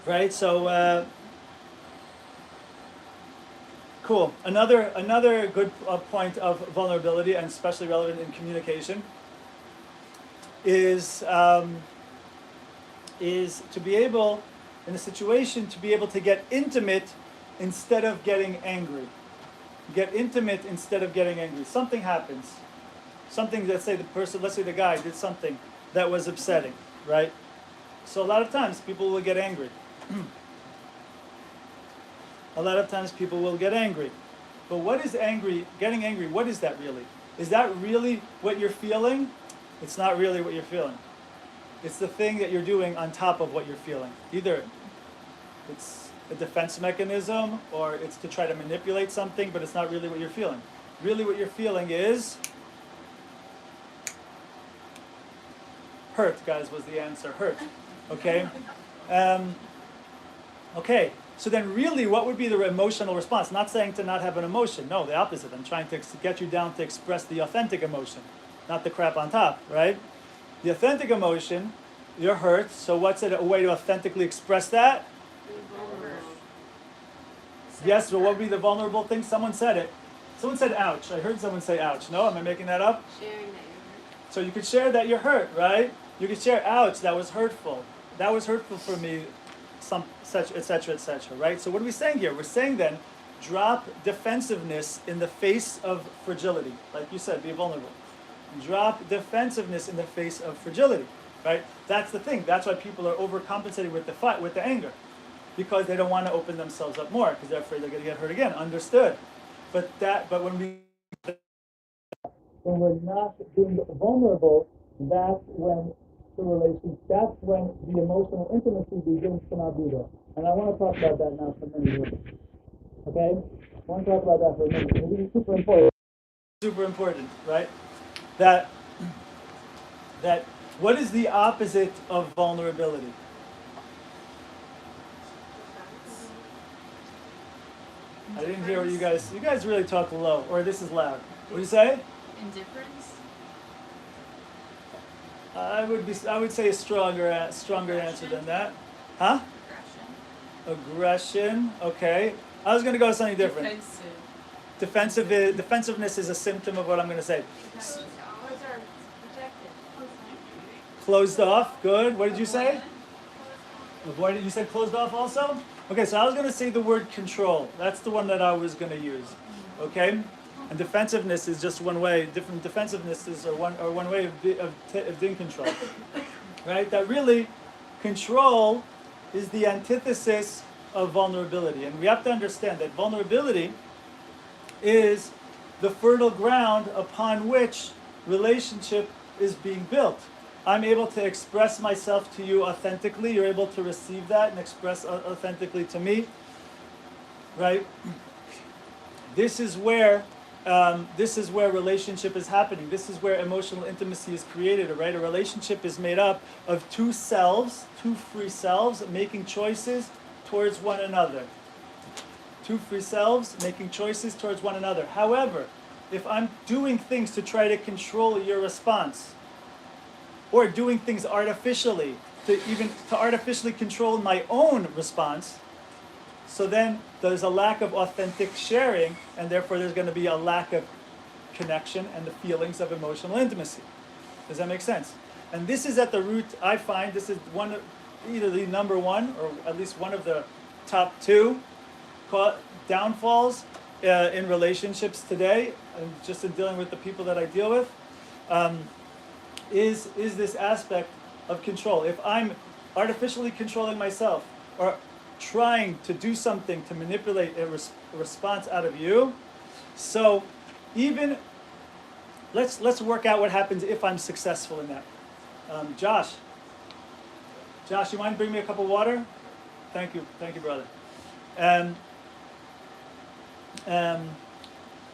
A: right, so, cool. Another good point of vulnerability, and especially relevant in communication, is to be able, in a situation, to be able to get intimate instead of getting angry. Get intimate instead of getting angry. Something happens. Something, let's say the guy did something that was upsetting, right? So a lot of times people will get angry. A lot of times people will get angry. But what is getting angry, what is that really? Is that really what you're feeling? It's not really what you're feeling. It's the thing that you're doing on top of what you're feeling. Either it's a defense mechanism or it's to try to manipulate something, but it's not really what you're feeling. Really what you're feeling is hurt, guys, was the answer. Hurt. Okay? Okay. So then really what would be the emotional response? Not saying to not have an emotion. No, the opposite. I'm trying to get you down to express the authentic emotion, not the crap on top, right? The authentic emotion, you're hurt. So what's a way to authentically express that? Yes, but what would be the vulnerable thing? Someone said it. Someone said ouch. I heard someone say ouch. No, am I making that up?
D: Sharing that you're hurt.
A: So you could share that you're hurt, right? You could share, ouch, that was hurtful. That was hurtful for me, etc., right? So what are we saying here? We're saying then, drop defensiveness in the face of fragility. Like you said, be vulnerable. Drop defensiveness in the face of fragility, right? That's the thing. That's why people are overcompensating with the anger. Because they don't want to open themselves up more, because they're afraid they're going to get hurt again. Understood. But when we're not being vulnerable, that's when that's when the emotional intimacy begins to not be there. And I want to talk about that now for a minute. Okay? I want to talk about that for a minute. This is super important. Super important, right? That what is the opposite of vulnerability? I didn't hear what you guys really talk low, or this is loud. What do you say?
D: Indifference.
A: I would say a stronger answer than that. Huh? Aggression. Okay. I was going to go with something different. Defensiveness is a symptom of what I'm going to say. Closed off. Good. What did you say? Avoided. You said closed off also? Okay, so I was going to say the word control. That's the one that I was going to use. Okay? And defensiveness is just one way. Different defensiveness are one way of doing control. Right? That really, control is the antithesis of vulnerability. And we have to understand that vulnerability is the fertile ground upon which relationship is being built. I'm able to express myself to you authentically. You're able to receive that and express authentically to me, right? This is where relationship is happening. This is where emotional intimacy is created, right? A relationship is made up of two free selves, making choices towards one another. Two free selves making choices towards one another. However, if I'm doing things to try to control your response, or doing things artificially, to artificially control my own response, so then there's a lack of authentic sharing, and therefore there's going to be a lack of connection and the feelings of emotional intimacy. Does that make sense? And this is at the root, I find, this is either the number one, or at least one of the top two downfalls in relationships today, and just in dealing with the people that I deal with, is this aspect of control. If I'm artificially controlling myself, or trying to do something to manipulate a response out of you, so even let's work out what happens if I'm successful in that. Josh, you mind bring me a cup of water? Thank you, brother. Um,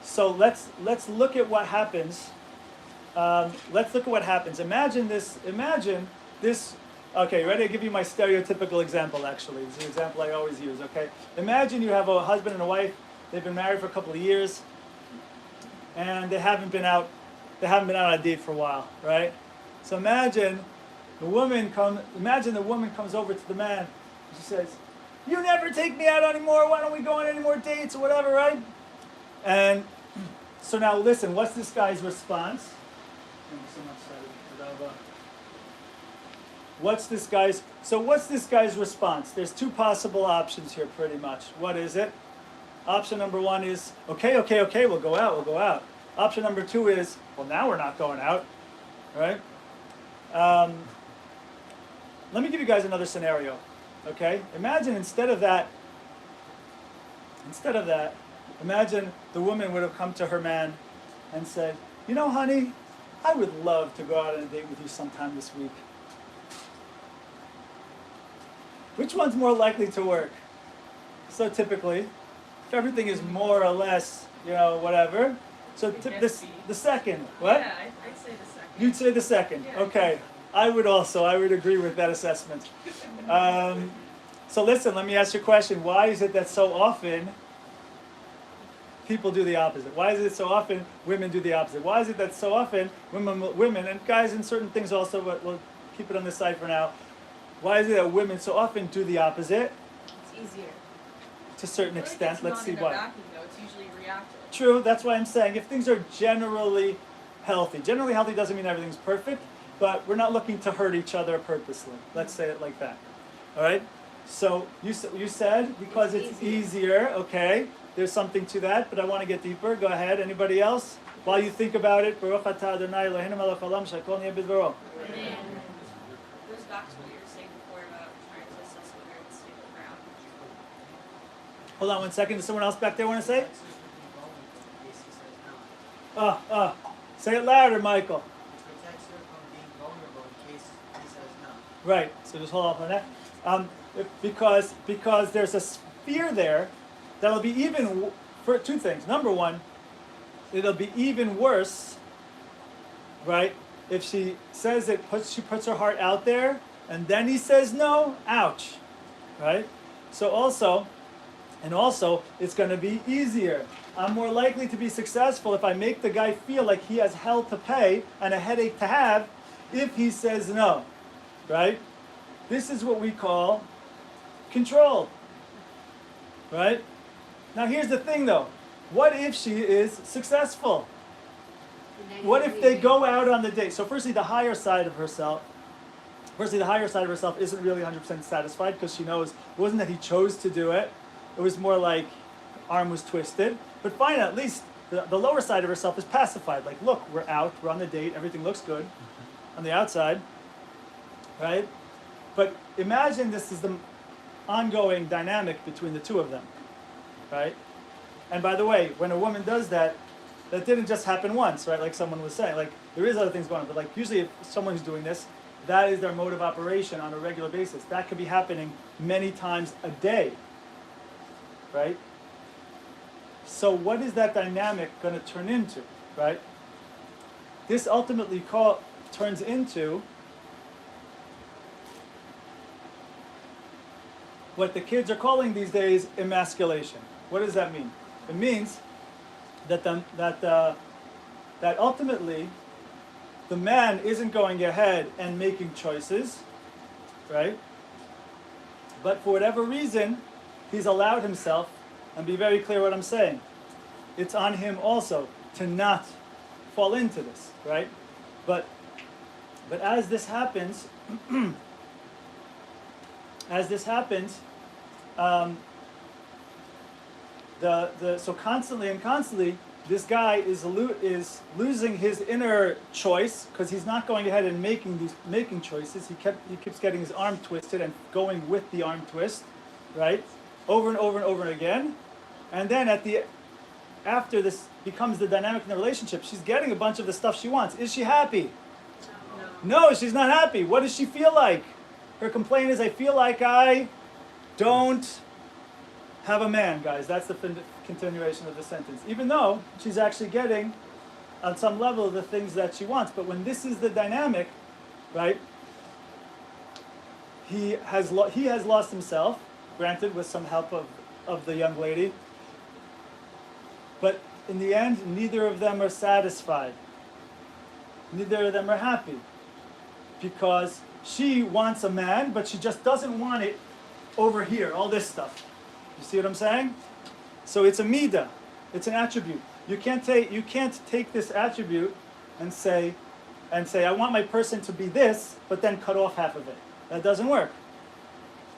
A: so let's look at what happens. Let's look at what happens. Imagine this. Okay, ready? I'll give you my stereotypical example. Actually, it's an example I always use. Okay, imagine you have a husband and a wife. They've been married for a couple of years, and they haven't been out on a date for a while, right? So imagine the woman comes over to the man, and she says, "You never take me out anymore. Why don't we go on any more dates or whatever, right?" And so now listen, what's this guy's response? Thank you so much, Sadi. What's this guy's response? There's two possible options here pretty much. What is it? Option number one is, okay, we'll go out. Option number two is, well, now we're not going out, right? Let me give you guys another scenario, okay? Imagine instead of that, imagine the woman would have come to her man and said, "You know, honey, I would love to go out on a date with you sometime this week." Which one's more likely to work? So typically, if everything is more or less, whatever. So the second, what?
D: Yeah, I'd say the second.
A: You'd say the second.
D: Yeah.
A: Okay. I would agree with that assessment. So listen, let me ask you a question. Why is it that so often people do the opposite? Why is it so often women do the opposite? Why is it that so often women and guys in certain things also, but we'll keep it on this side for now. Why is it that women so often do the opposite?
D: It's easier.
A: To a certain extent. Let's see why.
D: It's usually reactive.
A: True, that's why I'm saying if things are generally healthy doesn't mean everything's perfect, but we're not looking to hurt each other purposely. Let's say it like that. All right? So you said because it's easier, okay, there's something to that, but I want to get deeper. Go ahead. Anybody else? While you think about it, Baruch atah Adonai Eloheinu melech haolam shehakol niyeh bidvaro.
D: Goes back to what you were saying before about trying to assess whether it's stable ground.
A: Hold on 1 second. Does someone else back there want to say? Say it louder, Michael.
C: It protects her from being vulnerable in case he says no.
A: Right. So just hold off on that. Because there's a fear there that'll be even for two things. Number one, it'll be even worse, right? If she says she puts her heart out there, and then he says no. Ouch, right? So also, it's going to be easier. I'm more likely to be successful if I make the guy feel like he has hell to pay and a headache to have if he says no, right? This is what we call control, right? Now here's the thing though. What if she is successful? What if they go out on the date? So firstly, the higher side of herself isn't really 100% satisfied because she knows it wasn't that he chose to do it. It was more like arm was twisted. But fine, at least the lower side of herself is pacified. Like, look, we're out, we're on the date, everything looks good on the outside, right? But imagine this is the ongoing dynamic between the two of them, right? And by the way, when a woman does that, that didn't just happen once, right? Like someone was saying, like there is other things going on, but like usually if someone who's doing this, that is their mode of operation on a regular basis. That could be happening many times a day, right? So what is that dynamic going to turn into, right? This ultimately turns into what the kids are calling these days emasculation. What does that mean? It means that that ultimately the man isn't going ahead and making choices, right? But for whatever reason, he's allowed himself, and be very clear what I'm saying, it's on him also to not fall into this, right? But as this happens, so constantly, this guy is losing his inner choice because he's not going ahead and making choices. He keeps getting his arm twisted and going with the arm twist, right? Over and over and over again, and then after this becomes the dynamic in the relationship, she's getting a bunch of the stuff she wants. Is she happy? No, she's not happy. What does she feel like? Her complaint is, I feel like I don't have a man, guys. That's the continuation of the sentence. Even though she's actually getting, on some level, the things that she wants. But when this is the dynamic, right, he has lost himself, granted with some help of the young lady. But in the end, neither of them are satisfied. Neither of them are happy. Because she wants a man, but she just doesn't want it over here, all this stuff. You see what I'm saying? So it's a midah. It's an attribute. You can't take this attribute and say, I want my person to be this, but then cut off half of it. That doesn't work.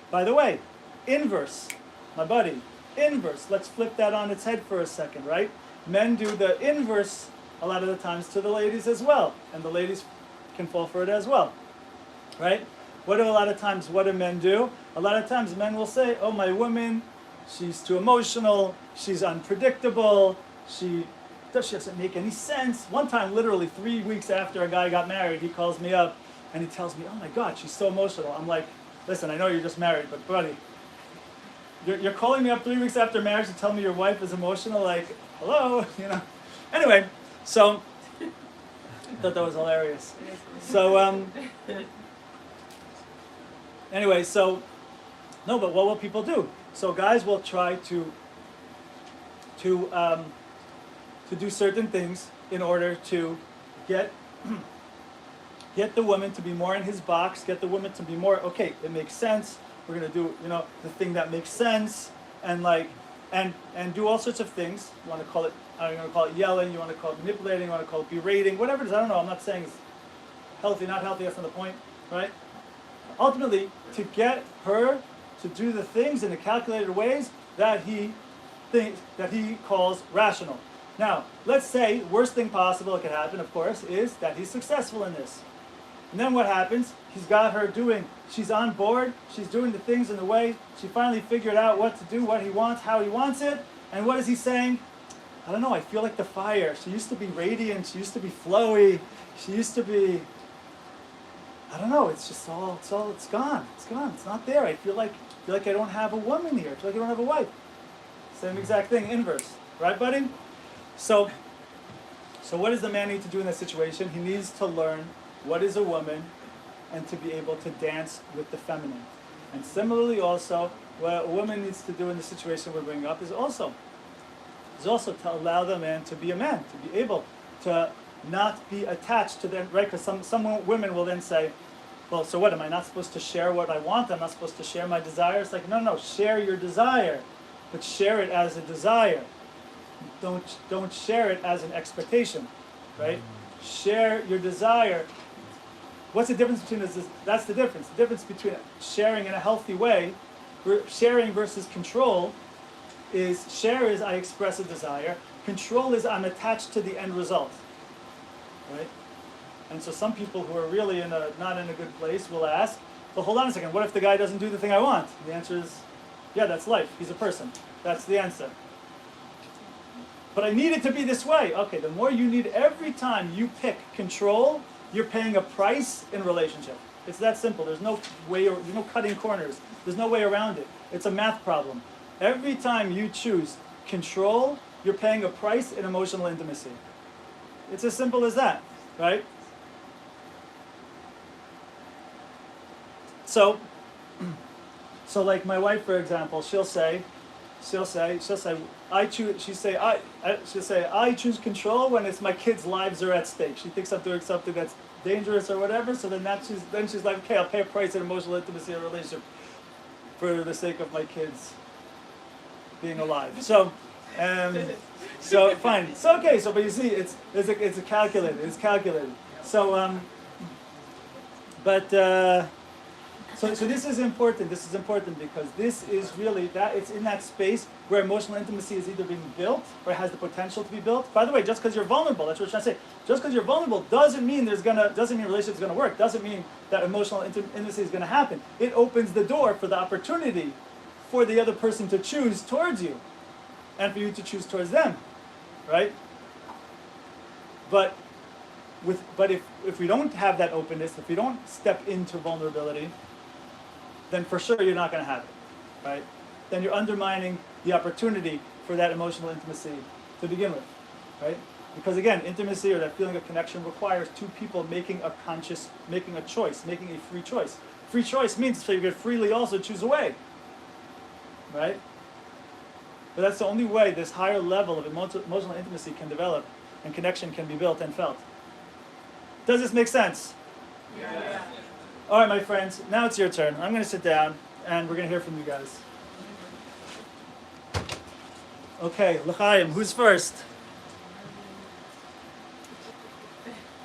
A: By the way, inverse, my buddy, inverse. Let's flip that on its head for a second, right? Men do the inverse a lot of the times to the ladies as well, and the ladies can fall for it as well, right? What do men do? A lot of times men will say, oh, my woman, she's too emotional, she's unpredictable, she doesn't make any sense. One time, literally 3 weeks after a guy got married, he calls me up and he tells me, oh my God, she's so emotional. I'm like, listen, I know you're just married, but buddy, you're calling me up 3 weeks after marriage to tell me your wife is emotional? Like, hello, you know? Anyway, so, I thought that was hilarious. So, anyway, so, no, but what will people do? So guys will try to do certain things in order to get the woman to be more in his box, get the woman to be more, okay, it makes sense, we're gonna do, the thing that makes sense, and do all sorts of things. You wanna call it, I'm gonna call it yelling, you wanna call it manipulating, you wanna call it berating, whatever it is, I don't know, I'm not saying it's healthy, not healthy, that's not the point, right? Ultimately, to get her to do the things in the calculated ways that he calls rational. Now, let's say, worst thing possible that could happen, of course, is that he's successful in this. And then what happens? He's got her she's on board, she's doing the things in the way, she finally figured out what to do, what he wants, how he wants it, and what is he saying? I don't know, I feel like the fire. She used to be radiant, she used to be flowy, she used to be, I don't know, it's gone, it's not there. I feel like I don't have a woman here, I feel like I don't have a wife. Same exact thing, inverse, right buddy? So what does the man need to do in that situation? He needs to learn what is a woman and to be able to dance with the feminine. And similarly also, what a woman needs to do in the situation we're bringing up is also to allow the man to be a man, to be able to not be attached to them, right? Because some women will then say, well, so what, am I not supposed to share what I want? I'm not supposed to share my desires? Like, no, share your desire, but share it as a desire. Don't share it as an expectation, right? Share your desire. What's the difference between this? That's the difference. The difference between sharing in a healthy way, sharing versus control, is share is I express a desire. Control is I'm attached to the end result, right? And so some people who are really not in a good place will ask, well, hold on a second, what if the guy doesn't do the thing I want? The answer is, yeah, that's life. He's a person. That's the answer. But I need it to be this way. Okay, the more you need, every time you pick control, you're paying a price in relationship. It's that simple. There's no cutting corners. There's no way around it. It's a math problem. Every time you choose control, you're paying a price in emotional intimacy. It's as simple as that, right? So like my wife, for example, she'll say, I choose control when it's my kids' lives are at stake. She thinks I'm doing something that's dangerous or whatever, so then she's like, okay, I'll pay a price in emotional intimacy in a relationship for the sake of my kids being alive. So fine. So okay. So but you see, it's calculated. It's calculated. So So this is important. This is important because this is really that it's in that space where emotional intimacy is either being built or has the potential to be built. By the way, just because you're vulnerable, that's what we're trying to say. Just because you're vulnerable doesn't mean relationship's gonna work. Doesn't mean that emotional intimacy is gonna happen. It opens the door for the opportunity for the other person to choose towards you, and for you to choose towards them, right? But if we don't have that openness, if we don't step into vulnerability, then for sure you're not going to have it. right? Then you're undermining the opportunity for that emotional intimacy to begin with, right? Because again, intimacy or that feeling of connection requires two people making a choice, making a free choice. Free choice means so you can freely also choose a way, right? But that's the only way this higher level of emotional intimacy can develop and connection can be built and felt. Does this make sense?
D: Yeah.
A: All right, my friends, now it's your turn. I'm going to sit down and we're going to hear from you guys. Okay, L'chaim, who's first?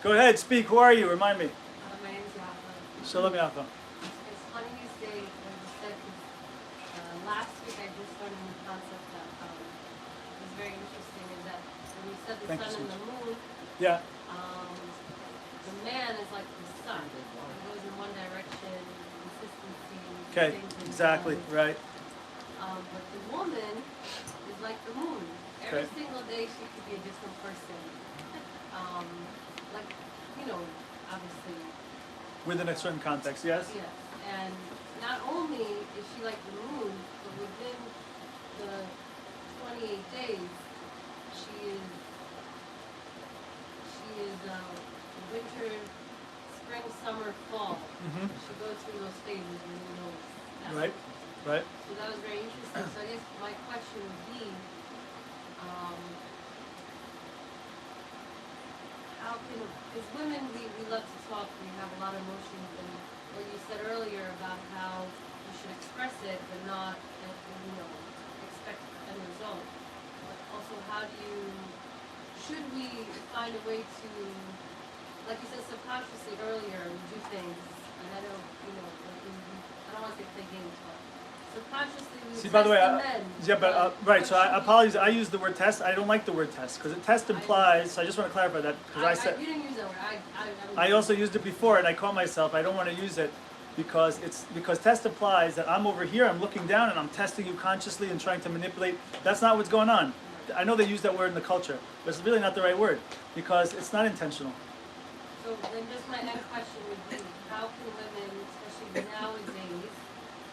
A: Go ahead, speak. Who are you? Remind me.
E: My name is Rafa.
A: Shalom Yafa.
E: It's funny you say what you said because last week I just learned a new concept that was very interesting is that when you said the
A: Thank you
E: sun
A: so
E: and the moon,
A: Yeah.
E: the man is like the sun. It goes in one direction, consistency.
A: Okay,
E: things in
A: exactly,
E: balance.
A: right.
E: But the woman is like the moon. Every
A: Okay.
E: single day she could be a different person. Like, obviously.
A: Within a certain context, yes?
E: Yes, and not only is she like the moon, but within the 28 days, she is winter, spring, summer, fall.
A: Mm-hmm.
E: She goes through those stages and you know that.
A: Right, right.
E: So that was very interesting. So I guess my question would be, how can, because women, we love to talk, we have a lot of emotions, and what you said earlier about how you should express it, but not, expect a result. But also, should we find a way to, like you said subconsciously earlier, we do things, and I don't, I don't want to say play games, but subconsciously we
A: See, by the way,
E: men.
A: right, so I
E: should we-
A: apologize. I use the word test. I don't like the word test because test implies, so I just want to clarify that because I said,
E: you didn't use that word.
A: I also used it before and I caught myself. I don't want to use it because test implies that I'm over here, I'm looking down and I'm testing you consciously and trying to manipulate. That's not what's going on. I know they use that word in the culture, but it's really not the right word because it's not intentional.
E: So then just my next question would be, how can women, especially nowadays,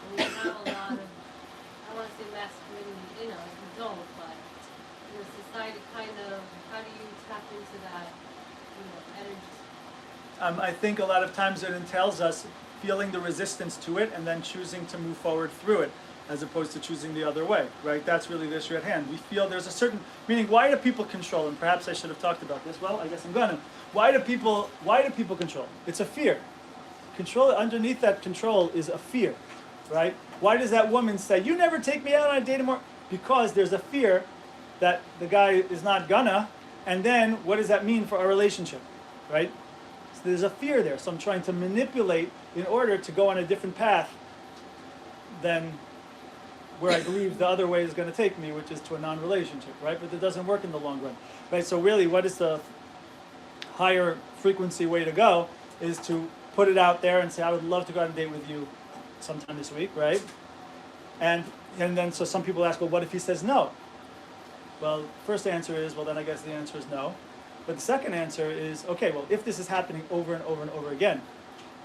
E: when we have a lot of, I don't want to say masculinity in us, we don't, but society kind of, how do you tap into that, energy?
A: I think a lot of times it entails us feeling the resistance to it and then choosing to move forward through it as opposed to choosing the other way, right? That's really the issue at hand. We feel there's a certain, meaning why do people control? And perhaps I should have talked about this. Well, I guess I'm gonna. Why do people control? It's a fear. Control, underneath that control is a fear, right? Why does that woman say, you never take me out on a date anymore? Because there's a fear that the guy is not gonna, and then what does that mean for our relationship, right? So there's a fear there. So I'm trying to manipulate in order to go on a different path than where I believe the other way is going to take me, which is to a non-relationship, right? But it doesn't work in the long run, right? So really, what is the higher frequency way to go is to put it out there and say, I would love to go on a date with you sometime this week, right? And then so some people ask, well, what if he says no? Well, first answer is, well, then I guess the answer is no. But the second answer is, okay, well, if this is happening over and over and over again,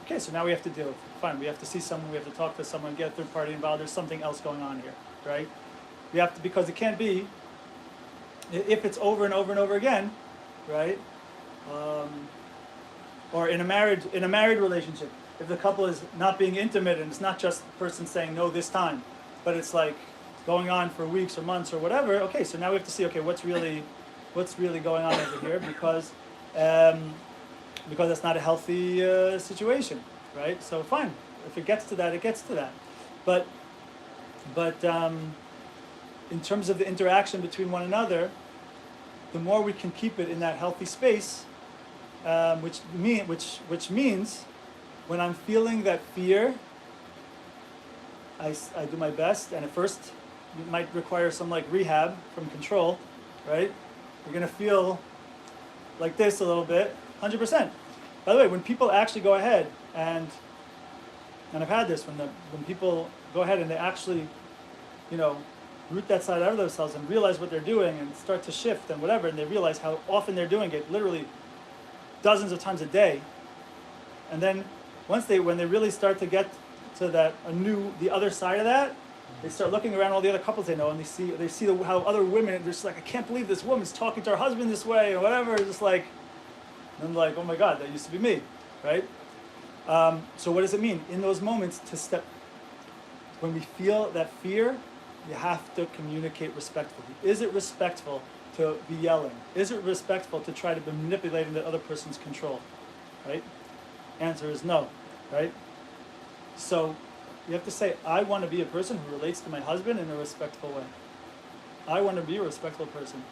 A: okay, so now we have to deal with it. Fine, we have to see someone, we have to talk to someone, get a third party involved. There's something else going on here, right? We have to, because it can't be, if it's over and over and over again, right? Or in a married relationship, if the couple is not being intimate and it's not just the person saying no this time, but it's like going on for weeks or months or whatever, okay, so now we have to see, okay, what's really going on over here because that's not a healthy situation, right? So fine, if it gets to that, it gets to that. But in terms of the interaction between one another, the more we can keep it in that healthy space, which means when I'm feeling that fear, I do my best, and at first it might require some like rehab from control, right? You're gonna feel like this a little bit, 100%. By the way, when people actually go ahead and I've had this when people go ahead and they actually, root that side out of themselves and realize what they're doing and start to shift and whatever, and they realize how often they're doing it, literally dozens of times a day. And then when they really start to get to the other side of that, They start looking around all the other couples they know, and they see how other women. They're just like, I can't believe this woman's talking to her husband this way, or whatever. It's just like, and I'm like, oh my God, that used to be me, right? So what does it mean in those moments to step? When we feel that fear, you have to communicate respectfully. Is it respectful to be yelling? Is it respectful to try to be manipulating the other person's control? Right? Answer is no. Right? So you have to say, I want to be a person who relates to my husband in a respectful way. I want to be a respectful person.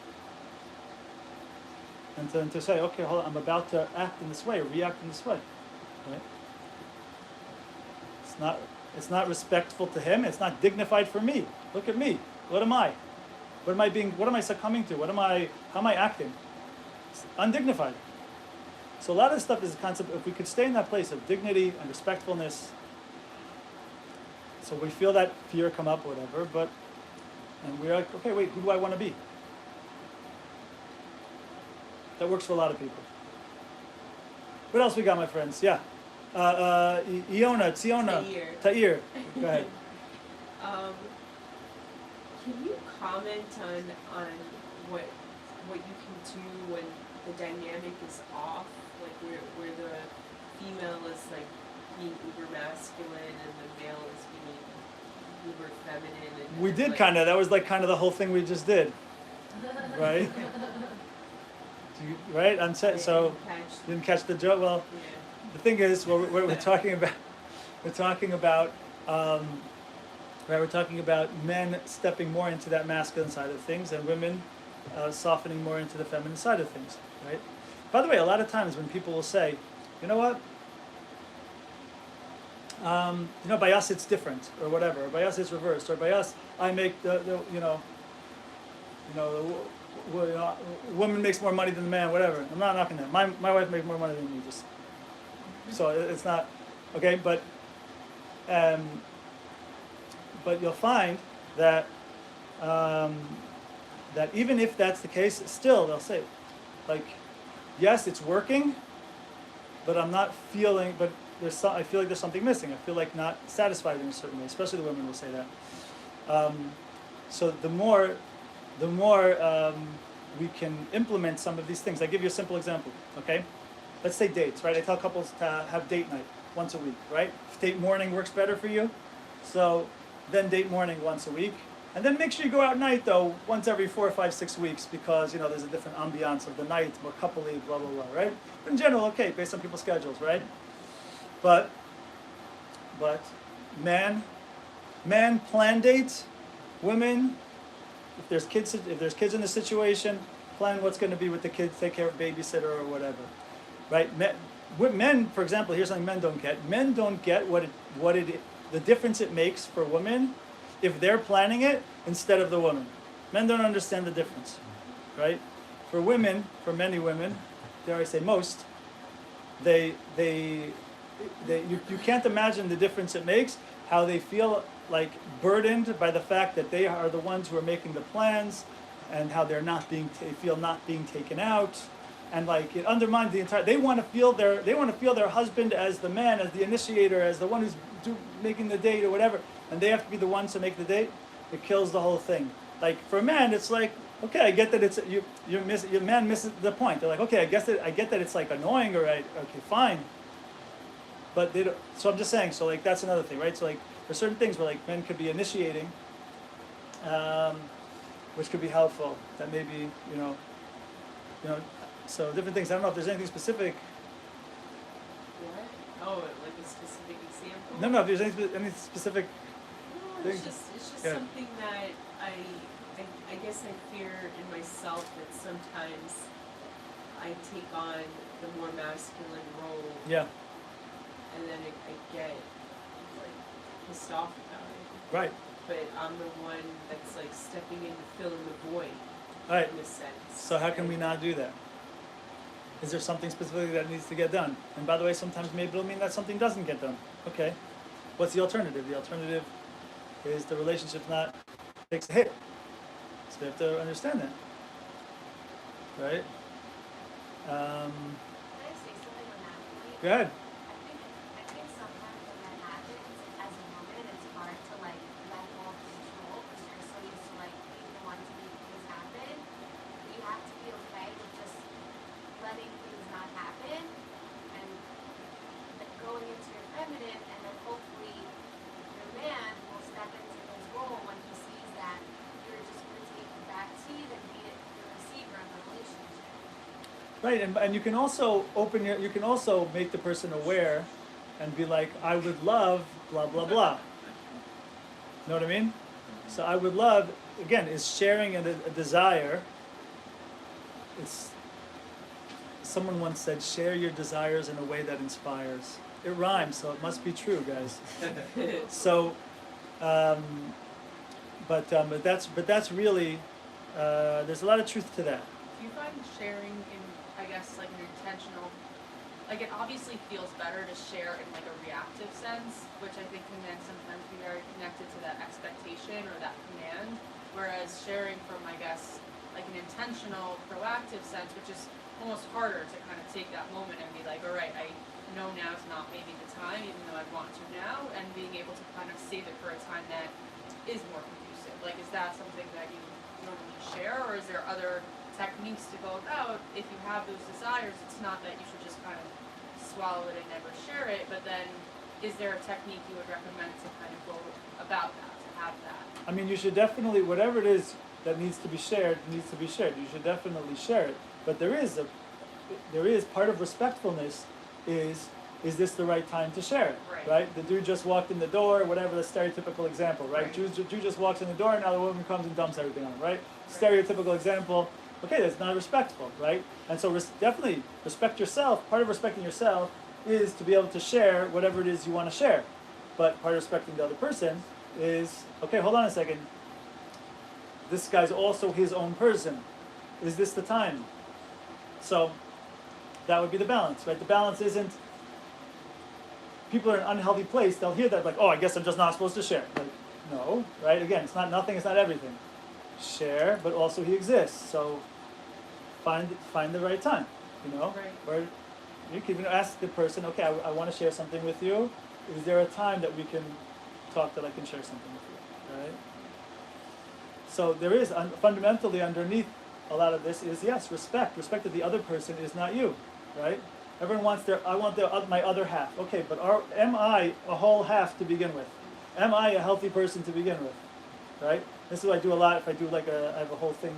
A: And then to say, okay, hold on, I'm about to act in this way, or react in this way. Right? It's not respectful to him. It's not dignified for me. Look at me. What am I? What am I succumbing to? How am I acting? It's undignified. So a lot of this stuff is a concept, if we could stay in that place of dignity and respectfulness, so we feel that fear come up, whatever, and we're like, okay, wait, who do I want to be? That works for a lot of people. What else we got, my friends? Yeah. Iona, Tsiona, Ta'ir. Go ahead.
F: Can you comment on what you can do when the dynamic is off, like where the female is like being uber masculine and the male is being uber feminine? And
A: We did
F: like,
A: kind of. That was like kind of the whole thing we just did, right? Right? I'm so you didn't catch the joke. Well,
F: yeah.
A: the thing is, we're talking about, we're talking about, right? We're talking about men stepping more into that masculine side of things, and women softening more into the feminine side of things, right? By the way, a lot of times when people will say, you know what, by us it's different, or whatever, or by us it's reversed, or by us I make the woman makes more money than the man, whatever. I'm not knocking that. My wife makes more money than me, just so it's not okay. But you'll find that that even if that's the case, still they'll say, like, yes, it's working, but I'm not feeling. But I feel like there's something missing. I feel like not satisfied in a certain way. Especially the women will say that. So the more we can implement some of these things. I give you a simple example, okay? Let's say dates, right? I tell couples to have date night once a week, right? If date morning works better for you, so then date morning once a week. And then make sure you go out night though, once every 4, 5, 6 weeks, because there's a different ambiance of the night, more coupley, blah, blah, blah, right? But in general, okay, based on people's schedules, right? But man plan dates, women, if there's kids in the situation, plan what's going to be with the kids, take care of babysitter or whatever, right? Men, for example, here's something men don't get. Men don't get the difference it makes for women if they're planning it instead of the woman. Men don't understand the difference, right? For women, for many women, dare I say most, you can't imagine the difference it makes, how they feel like burdened by the fact that they are the ones who are making the plans, and how they feel not being taken out, and like it undermines the entire. They want to feel their husband as the man, as the initiator, as the one who's making the date or whatever, and they have to be the ones to make the date. It kills the whole thing. Like for a man, it's like, okay, I get that it's your man misses the point. They're like, okay, I get that it's like annoying, or okay, fine. But they don't, so I'm just saying. So like that's another thing, right? So like there's certain things where like men could be initiating, which could be helpful. That maybe so different things. I don't know if there's anything specific.
F: What? Oh, like a specific example?
A: No, if there's any specific.
F: No, it's just something that I guess I fear in myself that sometimes I take on the more masculine role.
A: Yeah.
F: And then I get like pissed off about it.
A: Right.
F: But I'm the one that's like stepping in to fill in the void.
A: Right.
F: In a sense.
A: So how can we not do that? Is there something specifically that needs to get done? And by the way, sometimes maybe it'll mean that something doesn't get done. Okay. What's the alternative? The alternative is the relationship takes a hit. So we have to understand that. Right?
G: Can I say something on that point?
A: Go ahead.
G: I think sometimes when that happens, as a woman, it's hard to like let go of the
A: Right, and you can also you can also make the person aware and be like, I would love blah blah blah. Know what I mean? So I would love, again, is sharing a desire. It's, someone once said, share your desires in a way that inspires. It rhymes, so it must be true, guys. So, but that's really, there's a lot of truth to that.
D: Do you find sharing in, I guess, like an intentional, like it obviously feels better to share in like a reactive sense, which I think can then sometimes be very connected to that expectation or that command, whereas sharing from, I guess, like an intentional, proactive sense, which is almost harder to kind of take that moment and be like, all right, I know now is not maybe the time, even though I want to now, and being able to kind of save it for a time that is more conducive. Like, is that something that you normally share, or is there other techniques to go about if you have those desires? It's not that you should just kind of swallow it and never share it, but then is there a technique you would recommend to kind of go about that, to have that?
A: I mean, you should definitely, whatever it is that needs to be shared, needs to be shared. You should definitely share it. But there is part of respectfulness is this the right time to share it, right? The dude just walked in the door, whatever the stereotypical example, right? Jew just walks in the door, and now the woman comes and dumps everything on him, right? Stereotypical example. Okay, that's not respectful, right? And so definitely respect yourself. Part of respecting yourself is to be able to share whatever it is you want to share. But part of respecting the other person is, okay, hold on a second. This guy's also his own person. Is this the time? So that would be the balance, right? The balance isn't, people are in an unhealthy place, they'll hear that like, oh, I guess I'm just not supposed to share. Like, no, right? Again, it's not nothing, it's not everything. Share, but also he exists. So find the right time, you know?
D: Right.
A: Or you can even ask the person, okay, I want to share something with you. Is there a time that we can talk that I can share something with you, right? So there is, fundamentally underneath a lot of this is, yes, respect. Respect that the other person is not you, right? Everyone wants my other half. Okay, but am I a whole half to begin with? Am I a healthy person to begin with, right? This is what I do a lot. If I do I have a whole thing,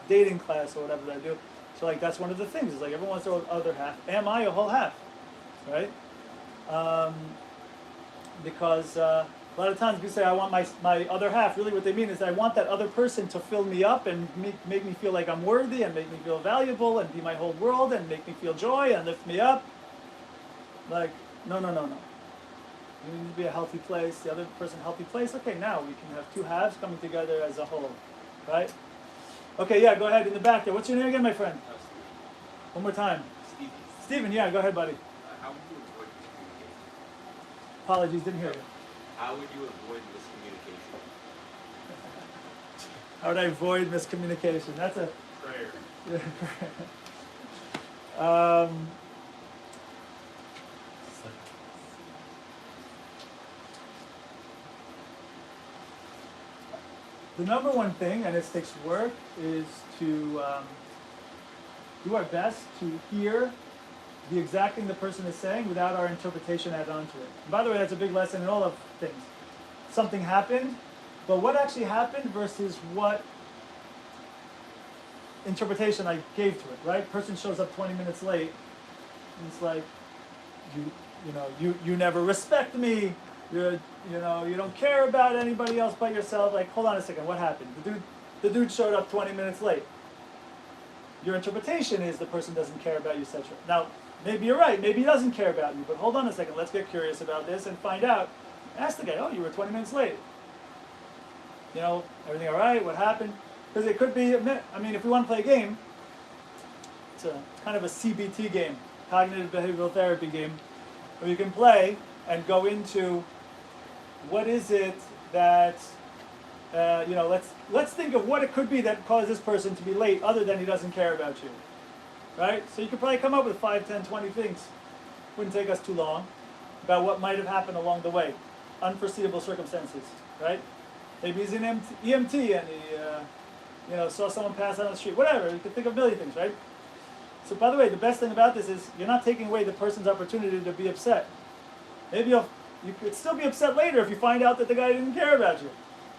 A: dating class or whatever that I do. So like that's one of the things. Is like everyone wants their other half. Am I a whole half, right? Because a lot of times people say I want my other half. Really, what they mean is I want that other person to fill me up and make me feel like I'm worthy and make me feel valuable and be my whole world and make me feel joy and lift me up. Like no. You need to be a healthy place, the other person a healthy place. Okay, now we can have two halves coming together as a whole, right? Okay, yeah, go ahead in the back there. What's your name again, my friend? One more time.
B: Stephen.
A: Steven, yeah, go ahead, buddy.
B: How would you avoid miscommunication?
A: Apologies, didn't hear you.
B: How would you avoid miscommunication?
A: How would I avoid miscommunication? That's a
B: Prayer.
A: The number one thing, and it takes work, is to do our best to hear the exact thing the person is saying without our interpretation added onto it. And by the way, that's a big lesson in all of things. Something happened, but what actually happened versus what interpretation I gave to it, right? Person shows up 20 minutes late, and it's like, you never respect me. You don't care about anybody else but yourself. Like, hold on a second, what happened? The dude showed up 20 minutes late. Your interpretation is the person doesn't care about you, etc. Now, maybe you're right, maybe he doesn't care about you, but hold on a second, let's get curious about this and find out. Ask the guy, oh, you were 20 minutes late. Everything all right? What happened? Because it could be, if we want to play a game, it's a kind of a CBT game, cognitive behavioral therapy game, where you can play and go into what is it that, let's think of what it could be that caused this person to be late other than he doesn't care about you, right? So you could probably come up with 5, 10, 20 things. Wouldn't take us too long about what might have happened along the way. Unforeseeable circumstances, right? Maybe he's an EMT and he, saw someone pass out on the street. Whatever, you could think of a million things, right? So by the way, the best thing about this is you're not taking away the person's opportunity to be upset. Maybe you could still be upset later if you find out that the guy didn't care about you,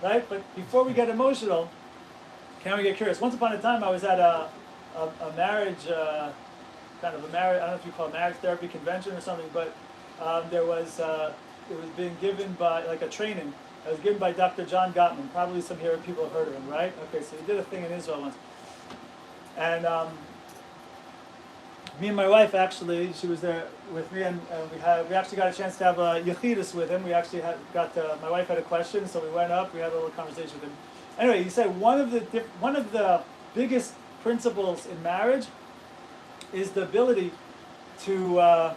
A: right? But before we get emotional, can we get curious? Once upon a time, I was at a marriage, kind of a marriage, I don't know if you call it marriage therapy convention or something, but there was, it was being given by, like a training. It was given by Dr. John Gottman. Probably some here people have heard of him, right? Okay, so he did a thing in Israel once. And me and my wife actually, she was there with me, and we actually got a chance to have a yechidus with him. We actually my wife had a question, so we went up, we had a little conversation with him. Anyway, he said one of the biggest principles in marriage is the ability to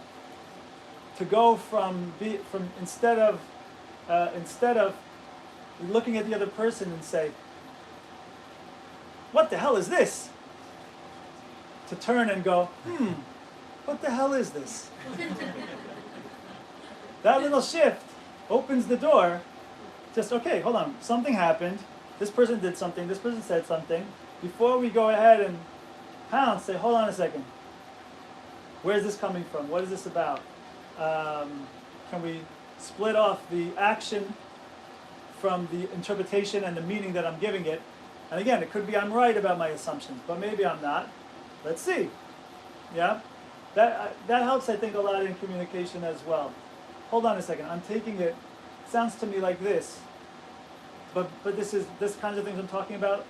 A: go from instead of looking at the other person and say, "What the hell is this?" to turn and go, "What the hell is this?" That little shift opens the door. Just, okay, hold on, something happened. This person did something, this person said something. Before we go ahead and pounce, say, hold on a second. Where's this coming from? What is this about? Can we split off the action from the interpretation and the meaning that I'm giving it? And again, it could be I'm right about my assumptions, but maybe I'm not. Let's see. Yeah? That helps, I think, a lot in communication as well. Hold on a second. I'm taking it. Sounds to me like this. But this kinds of things I'm talking about,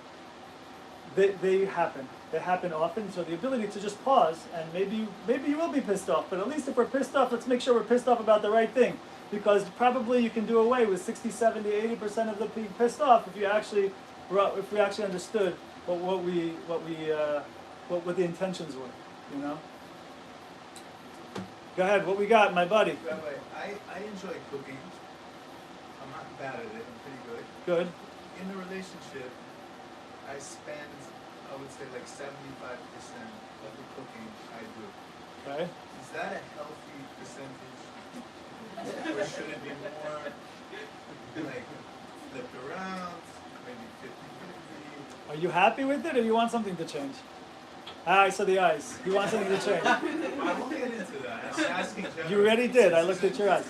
A: they happen. They happen often. So the ability to just pause, and maybe you will be pissed off, but at least if we're pissed off, let's make sure we're pissed off about the right thing. Because probably you can do away with 60, 70, 80% of the being pissed off if we actually understood what the intentions were, you know? Go ahead, what we got, my buddy?
H: Rabbi, I enjoy cooking. I'm not bad at it, I'm pretty good.
A: Good.
H: In the relationship, I spend, I would say like 75% of the cooking I do.
A: Okay.
H: Is that a healthy percentage? Or should it be more like flipped around, maybe 50-50?
A: Are you happy with it, or you want something to change? I saw the eyes. You want something to change.
H: I won't get into that. I'm asking generally.
A: You already did. I looked at your eyes.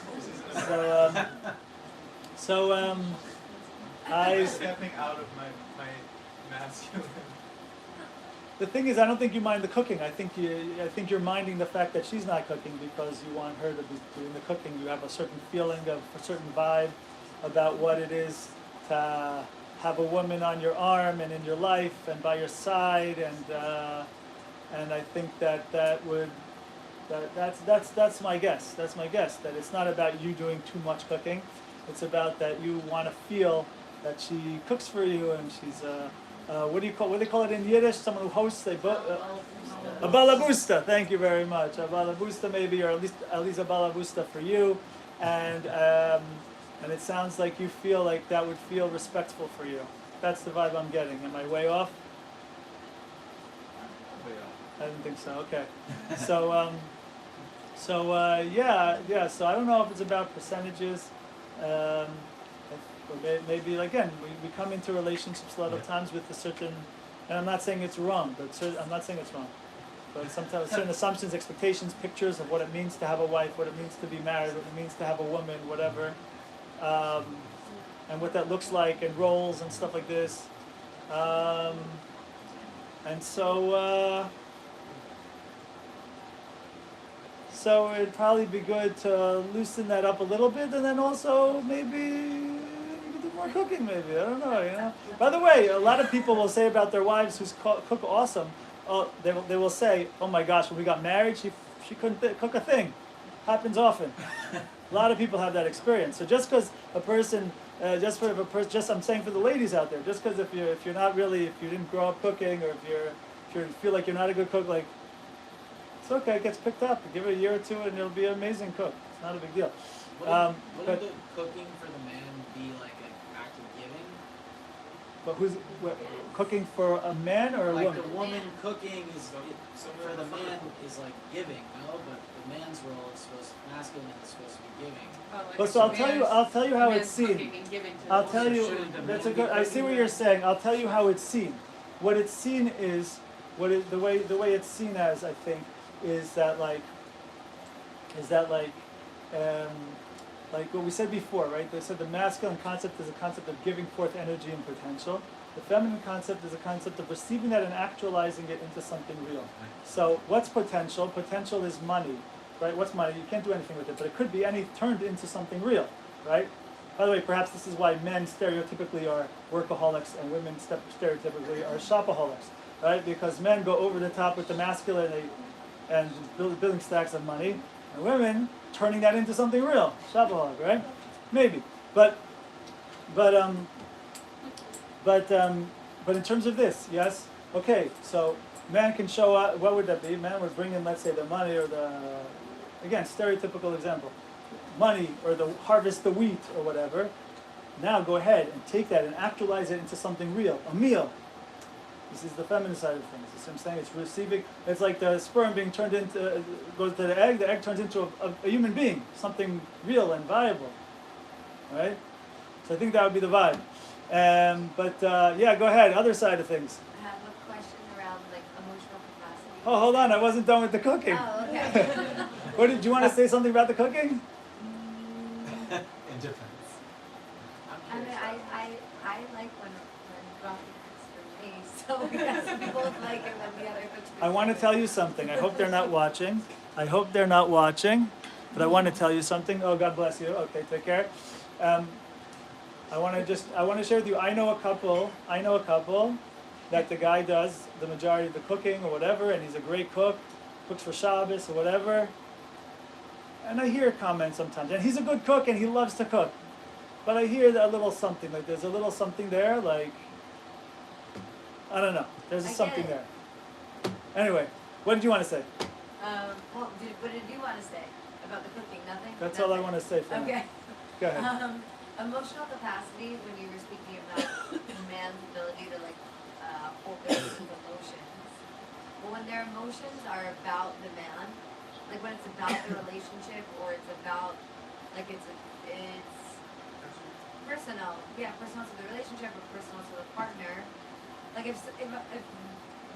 H: I'm stepping out of my masculine.
A: The thing is, I don't think you mind the cooking. I think you're minding the fact that she's not cooking because you want her to be doing the cooking. You have a certain feeling of a certain vibe about what it is to have a woman on your arm and in your life and by your side, and I think that's my guess. That's my guess, that it's not about you doing too much cooking. It's about that you want to feel that she cooks for you, and she's what do they call it in Yiddish? Someone who hosts a balabusta. Thank you very much. A balabusta maybe, or at least a balabusta for you, and it sounds like you feel like that would feel respectful for you. That's the vibe I'm getting. Am I way off? I didn't think so. Okay. Yeah. So I don't know if it's about percentages. Maybe again, we come into relationships a lot of times with a certain, and I'm not saying it's wrong, but I'm not saying it's wrong. But sometimes certain assumptions, expectations, pictures of what it means to have a wife, what it means to be married, what it means to have a woman, whatever, and what that looks like, and roles and stuff like this. And so it'd probably be good to loosen that up a little bit, and then also maybe you can do more cooking. Maybe, I don't know. You know. By the way, a lot of people will say about their wives who cook awesome. Oh, they will say, "Oh my gosh, when we got married, she couldn't cook a thing." Happens often. A lot of people have that experience. So just because a person, I'm saying for the ladies out there, just because if you didn't grow up cooking, or if you feel like you're not a good cook, like, it's okay, it gets picked up. Give it a year or two, and it'll be an amazing cook. It's not a big deal.
I: Wouldn't the cooking for the man be like an act of giving?
A: But cooking for a man or a
I: like
A: woman?
I: the woman cooking for the man is like giving, no? But the man's role is masculine is supposed to be giving.
A: Well, so I'll tell you how it's seen. I'll tell you. That's a good. I see what you're saying. I'll tell you how it's seen. What it's seen is the way it's seen as, I think, is that like what we said before, right? They said the masculine concept is a concept of giving forth energy and potential. The feminine concept is a concept of receiving that and actualizing it into something real. So what's potential? Potential is money, right? What's money? You can't do anything with it, but it could be turned into something real, right? By the way, perhaps this is why men stereotypically are workaholics and women stereotypically are shopaholics, right? Because men go over the top with the masculine and building stacks of money, and women turning that into something real, shopaholic, right? Maybe, but in terms of this, yes, okay. So man can show up. What would that be? Man would bring in, let's say, the money or again, stereotypical example, money or harvest the wheat or whatever. Now go ahead and take that and actualize it into something real, a meal. This is the feminine side of things. You see what I'm saying? It's receiving. It's like the sperm being turned into goes to the egg turns into a human being, something real and viable, right? So I think that would be the vibe. Yeah, go ahead. Other side of things.
G: I have a question around like emotional capacity.
A: Oh, hold on. I wasn't done with the cooking.
G: Oh, okay.
A: What did you want to say something about the cooking?
I: Indifference.
G: I mean, I like when Rafi cooks for me, so we both like it when the other cooks for
A: I want to tell you something. I hope they're not watching. But I want to tell you something. Oh, God bless you. Okay, take care. I want to share with you. I know a couple that the guy does the majority of the cooking or whatever, and he's a great cook, cooks for Shabbos or whatever. And I hear comments sometimes, and he's a good cook and he loves to cook. But I hear a little something, like there's a little something there, like, I don't know, there's
G: I get
A: something
G: it.
A: there. Anyway, what did you want to say?
G: Well, what did you want to say about the cooking? Nothing?
A: That's all I want to say for now.
G: Okay.
A: Go ahead.
G: Emotional capacity, when you were speaking about man's ability to hold their own emotions. But when their emotions are about the man, like when it's about the relationship or it's about, like it's personal, personal to the relationship or personal to the partner. Like if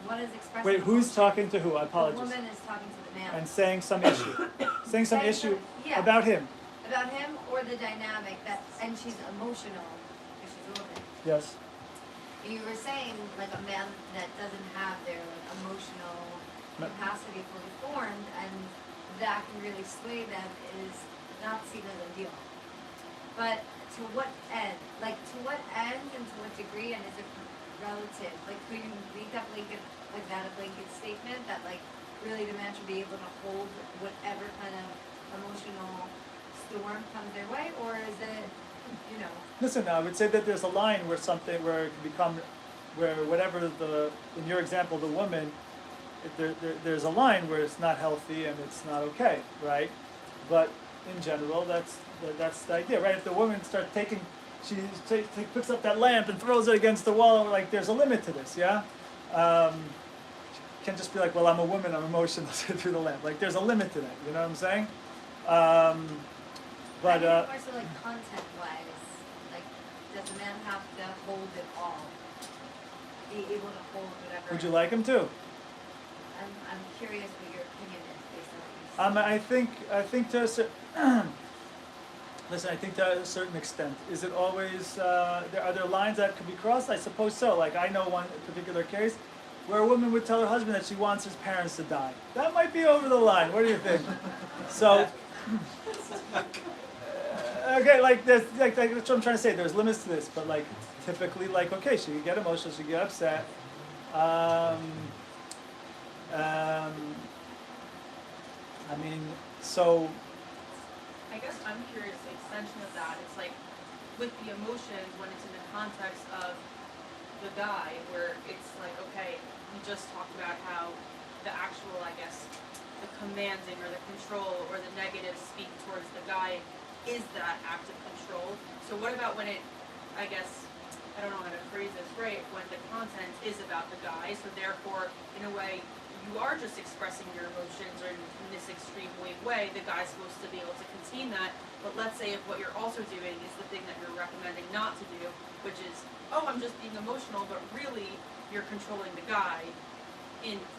G: one is expressing
A: Wait, who's
G: emotion,
A: talking to who? I
G: the
A: apologize.
G: woman is talking to the man.
A: And saying some issue. saying some issue
G: yeah.
A: about him.
G: About him or the dynamic and she's emotional if she's a woman.
A: Yes.
G: And you were saying like a man that doesn't have their emotional capacity fully formed and that can really sway them is not seen as ideal. But to what end? Like to what end and to what degree, and is it relative? Like could you make that blanket statement that like really the man should be able to hold whatever kind of emotional storm comes their way, or is it,
A: Listen, I would say that there's a line where it can become, where whatever in your example, the woman, there's a line where it's not healthy and it's not okay, right? But in general, that's the idea, right? If the woman starts she picks up that lamp and throws it against the wall, like there's a limit to this, yeah? Can't just be like, well, I'm a woman, I'm emotional, so through the lamp. Like there's a limit to that, you know what I'm saying?
G: I mean, more so like content-wise, like does a man have to hold it all? Be able to hold whatever?
A: Would you like him to?
G: I'm curious what your opinion is based on what you said.
A: I think to a certain, listen, I think to a certain extent. Is it always, are there lines that could be crossed? I suppose so. Like I know one particular case where a woman would tell her husband that she wants his parents to die. That might be over the line. What do you think? So, okay, like that's what I'm trying to say. There's limits to this, but like typically, like okay, she could get emotional, she could get upset. I mean, so.
D: I guess I'm curious, the extension of that, it's like, with the emotions, when it's in the context of the guy, where it's like, okay, we just talked about how the actual, I guess, the commanding or the control or the negative speak towards the guy is that act of control. So what about when it, I guess, I don't know how to phrase this right, when the content is about the guy, so therefore, in a way, you are just expressing your emotions or in this extreme way, the guy's supposed to be able to contain that. But let's say if what you're also doing is the thing that you're recommending not to do, which is, oh, I'm just being emotional, but really you're controlling the guy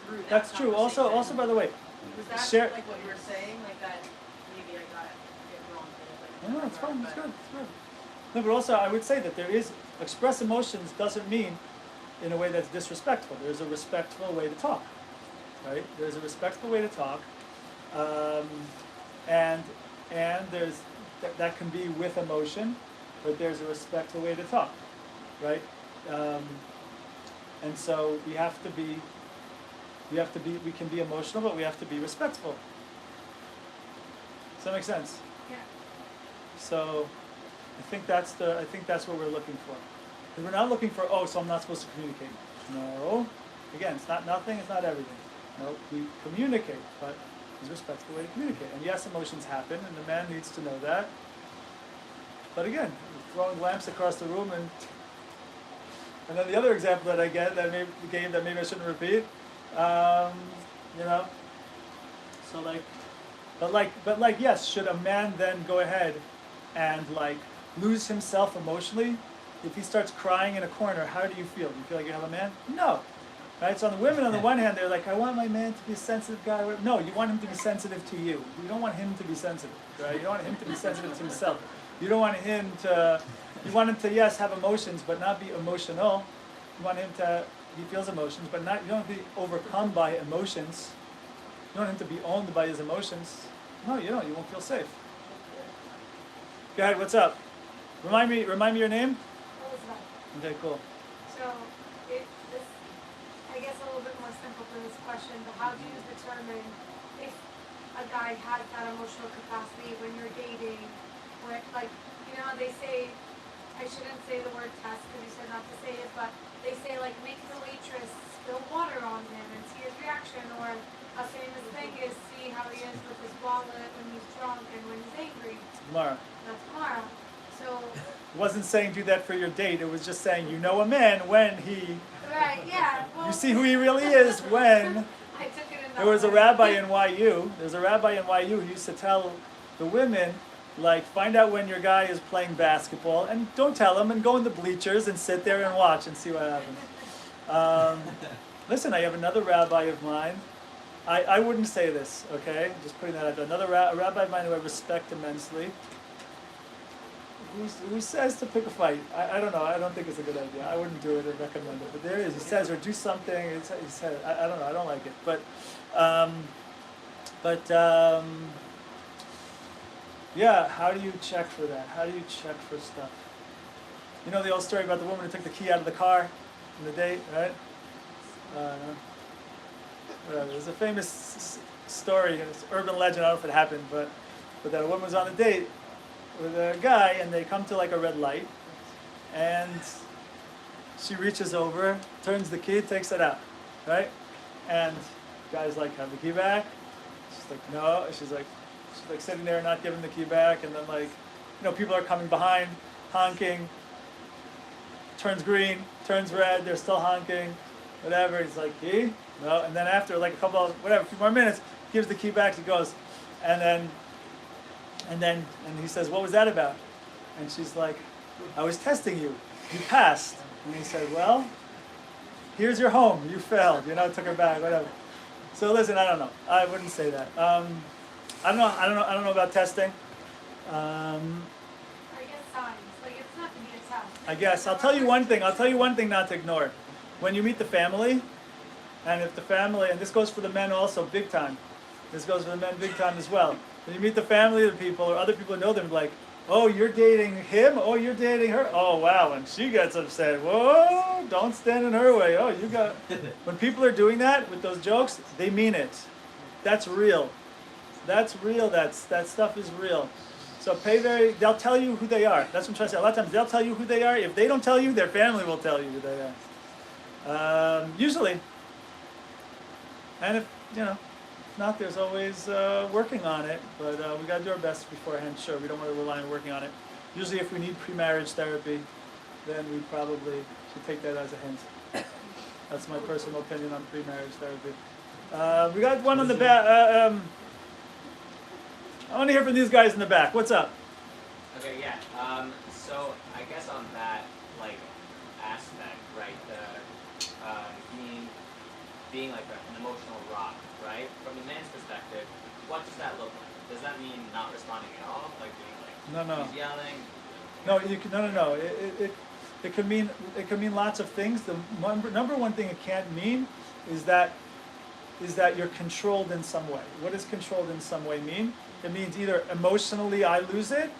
D: through that.
A: That's true. Also, by the way,
D: was that
A: share.
D: like what you were saying? Like that, maybe I got it wrong.
A: No, it's fine. It's good. It's good. No, but also I would say that there is express emotions doesn't mean in a way that's disrespectful. There's a respectful way to talk, right? There's a respectful way to talk, and there's that can be with emotion, but there's a respectful way to talk, right? And so we can be emotional, but we have to be respectful. Does that make sense?
G: Yeah.
A: So I think that's what we're looking for. 'Cause we're not looking for, oh, so I'm not supposed to communicate. No. Again, it's not nothing, it's not everything. No, we communicate, but there's a respectful way to communicate. And yes, emotions happen, and the man needs to know that. But again, throwing lamps across the room and then the other example that I gave that maybe I shouldn't repeat, you know. So but yes, should a man then go ahead and like lose himself emotionally? If he starts crying in a corner, how do you feel? Do you feel like you have a man? No. Right? So the women on the one hand, they're like, I want my man to be a sensitive guy. No, you want him to be sensitive to you. You don't want him to be sensitive, right? You don't want him to be sensitive to himself. You don't want him to, you want him to, yes, have emotions, but not be emotional. You want him to, he feels emotions, but not, you don't have to be overcome by emotions. You don't want him to be owned by his emotions. No, you don't. You won't feel safe. Go ahead, what's up? Remind me your name?
J: Elizabeth.
A: Okay, cool.
J: So, this, I guess a little bit more simple for this question, but how do you determine if a guy has that emotional capacity when you're dating, where, like, you know, they say, I shouldn't say the word test because you said not to say it, but they say, like, make the waitress spill water on him and see his reaction, or a famous thing is see how he is with his wallet when he's drunk and when he's angry.
A: Mara.
J: That's Mara. So,
A: It wasn't saying do that for your date. It was just saying you know a man when he,
J: right, yeah. Well,
A: you see who he really is when.
J: I took it in that
A: There was a
J: way.
A: rabbi in YU. There's a rabbi in YU who used to tell the women, like, find out when your guy is playing basketball and don't tell him and go in the bleachers and sit there and watch and see what happens. Listen, I have another rabbi of mine. I wouldn't say this, okay? Just putting that out there. Another rabbi of mine who I respect immensely, who says to pick a fight. I don't know. I don't think it's a good idea. I wouldn't do it or recommend it. But there is. He says, or do something. He said, I don't know. I don't like it. Yeah, how do you check for that? How do you check for stuff? You know the old story about the woman who took the key out of the car on the date, right? There's a famous story, it's an urban legend, I don't know if it happened, but that a woman was on a date with a guy and they come to like a red light and she reaches over, turns the key, takes it out, right? And the guy's like, have the key back? She's like, no. She's like sitting there not giving the key back, and then like, you know, people are coming behind, honking, turns green, turns red, they're still honking, whatever. He's like, key? No. And then after like a few more minutes, gives the key back, he goes, and he says, what was that about? And she's like, I was testing you. You passed. And he said, well, here's your home. You failed. You know, took her back, whatever. So listen, I don't know. I wouldn't say that. I don't know about testing.
J: I guess signs. Like, it's not to be a test.
A: I guess. I'll tell you one thing not to ignore. When you meet the family, and if the family, and this goes for the men also big time. This goes for the men big time as well. When you meet the family of the people or other people who know them, like, oh, you're dating him? Oh, you're dating her? Oh, wow. And she gets upset. Whoa, don't stand in her way. Oh, you got... When people are doing that with those jokes, they mean it. That's real. That's real. That stuff is real. So they'll tell you who they are. That's what I'm trying to say. A lot of times they'll tell you who they are. If they don't tell you, their family will tell you who they are. Usually. And if, you know, if not, there's always working on it. But we got to do our best beforehand. Sure, we don't want to rely on working on it. Usually if we need pre-marriage therapy, then we probably should take that as a hint. That's my personal opinion on pre-marriage therapy. We got one on the back. I want to hear from these guys in the back. What's up?
B: Okay, yeah. So I guess on that like aspect, right? Being like an emotional rock, right? From the man's perspective, what does that look like? Does that mean not responding at all, like being like
A: No.
B: She's yelling.
A: No, you can, no. It could mean lots of things. The number one thing it can't mean is that you're controlled in some way. What does controlled in some way mean? It means either emotionally I lose it,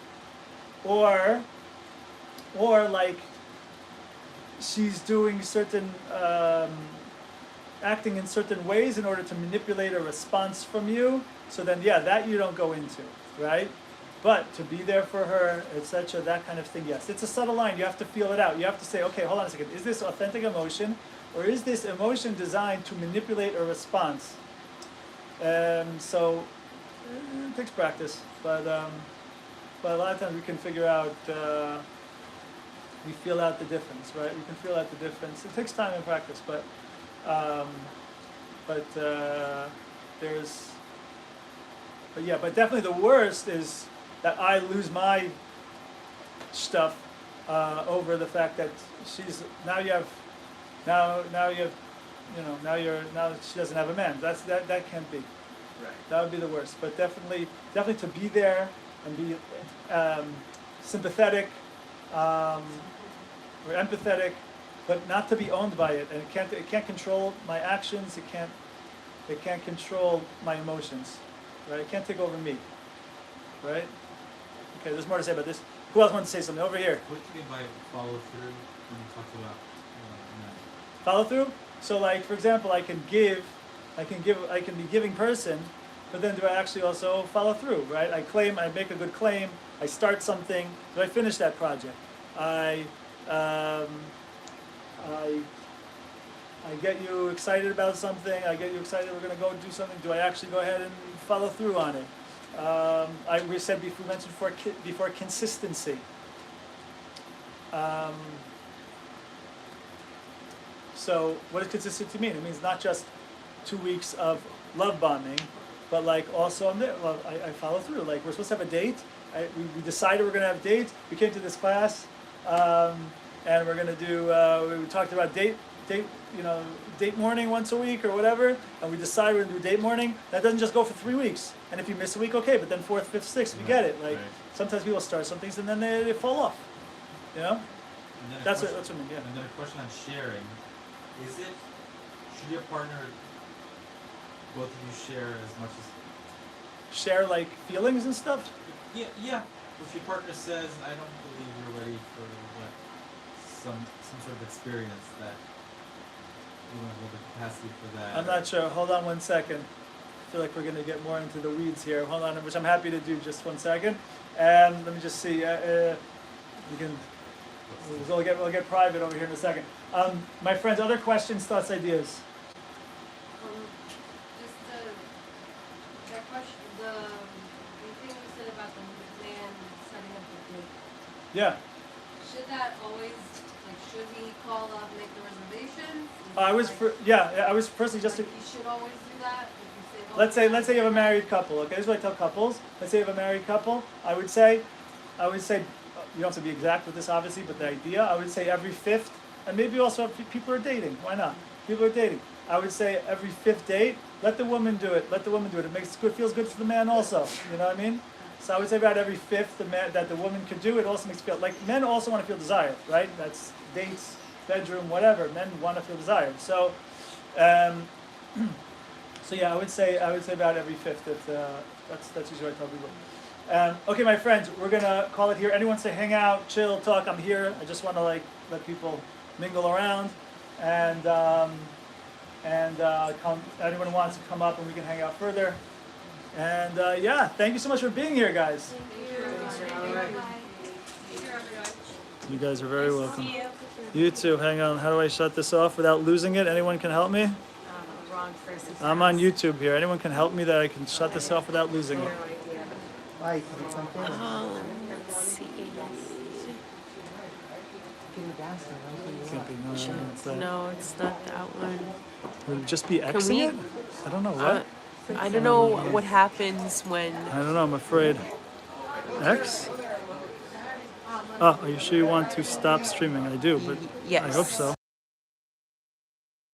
A: or like she's doing certain acting in certain ways in order to manipulate a response from you. So then, yeah, that you don't go into, right? But to be there for her, etc., that kind of thing, yes. It's a subtle line. You have to feel it out. You have to say, okay, hold on a second. Is this authentic emotion, or is this emotion designed to manipulate a response? So it takes practice, but a lot of times we can figure out. We feel out the difference, right? We can feel out the difference. It takes time and practice, but definitely the worst is that I lose my stuff over the fact that now she doesn't have a man. That can't be.
B: Right.
A: That would be the worst. But definitely to be there and be sympathetic or empathetic, but not to be owned by it. And it can't control my actions. It can't control my emotions. Right? It can't take over me. Right? Okay, there's more to say about this. Who else wants to say something? Over here.
K: What do you mean by follow through when you talk about
A: Follow through? So like, for example, I can be giving person, but then do I actually also follow through, right? I make a good claim, I start something, do I finish that project? I get you excited about something, we're gonna go do something, do I actually go ahead and follow through on it? We mentioned before consistency. So what does consistency mean? It means not just 2 weeks of love bombing, but like also I follow through. Like we're supposed to have a date. We decided we're going to have a date. We came to this class, and we're going to do. We talked about date morning once a week or whatever, and we decided we're going to do date morning. That doesn't just go for 3 weeks. And if you miss a week, okay, but then 4th, 5th, 6th, we get it. Like sometimes people start some things and then they fall off. You know. That's what I mean. Yeah.
K: And then a question on sharing. Should your partner, both of you share as much as...
A: Share like feelings and stuff?
K: Yeah. If your partner says, I don't believe you're ready for some sort of experience that you don't have the capacity for that.
A: I'm not sure. Hold on 1 second. I feel like we're going to get more into the weeds here. Hold on, which I'm happy to do. Just 1 second. And let me just see. We'll get private over here in a second. My friends, other questions, thoughts, ideas?
E: Just that question, the thing you said about the man setting up the date.
A: Yeah.
E: Should that always, should he call up, make the reservations?
A: I was personally just.
E: He should always do that.
A: Let's say you have a married couple. Okay, this is what I tell couples. Let's say you have a married couple. I would say, you don't have to be exact with this, obviously, but the idea, I would say every 5th, and maybe also if people are dating. Why not? People are dating. I would say every 5th date, let the woman do it. It feels good for the man also. You know what I mean? So I would say about every 5th, that the woman could do it also makes you feel like men also want to feel desired, right? That's dates, bedroom, whatever. Men want to feel desired. So, so yeah, I would say about every 5th. That's usually what I tell people. Okay, my friends, we're gonna call it here. Anyone wants to hang out, chill, talk? I'm here. I just want to let people mingle around, and anyone wants to come up and we can hang out further. And thank you so much for being here, guys. You guys are very welcome. You too. Hang on. How do I shut this off without losing it? Anyone can help me? I'm on YouTube here. Anyone can help me that I can shut this off without losing it?
L: Let's see. No, it's not that one.
A: Would it just be Xing it? I don't know what.
L: I don't know what happens when.
A: I don't know. I'm afraid. X? Oh, are you sure you want to stop streaming? I do, but
L: yes.
A: I hope so.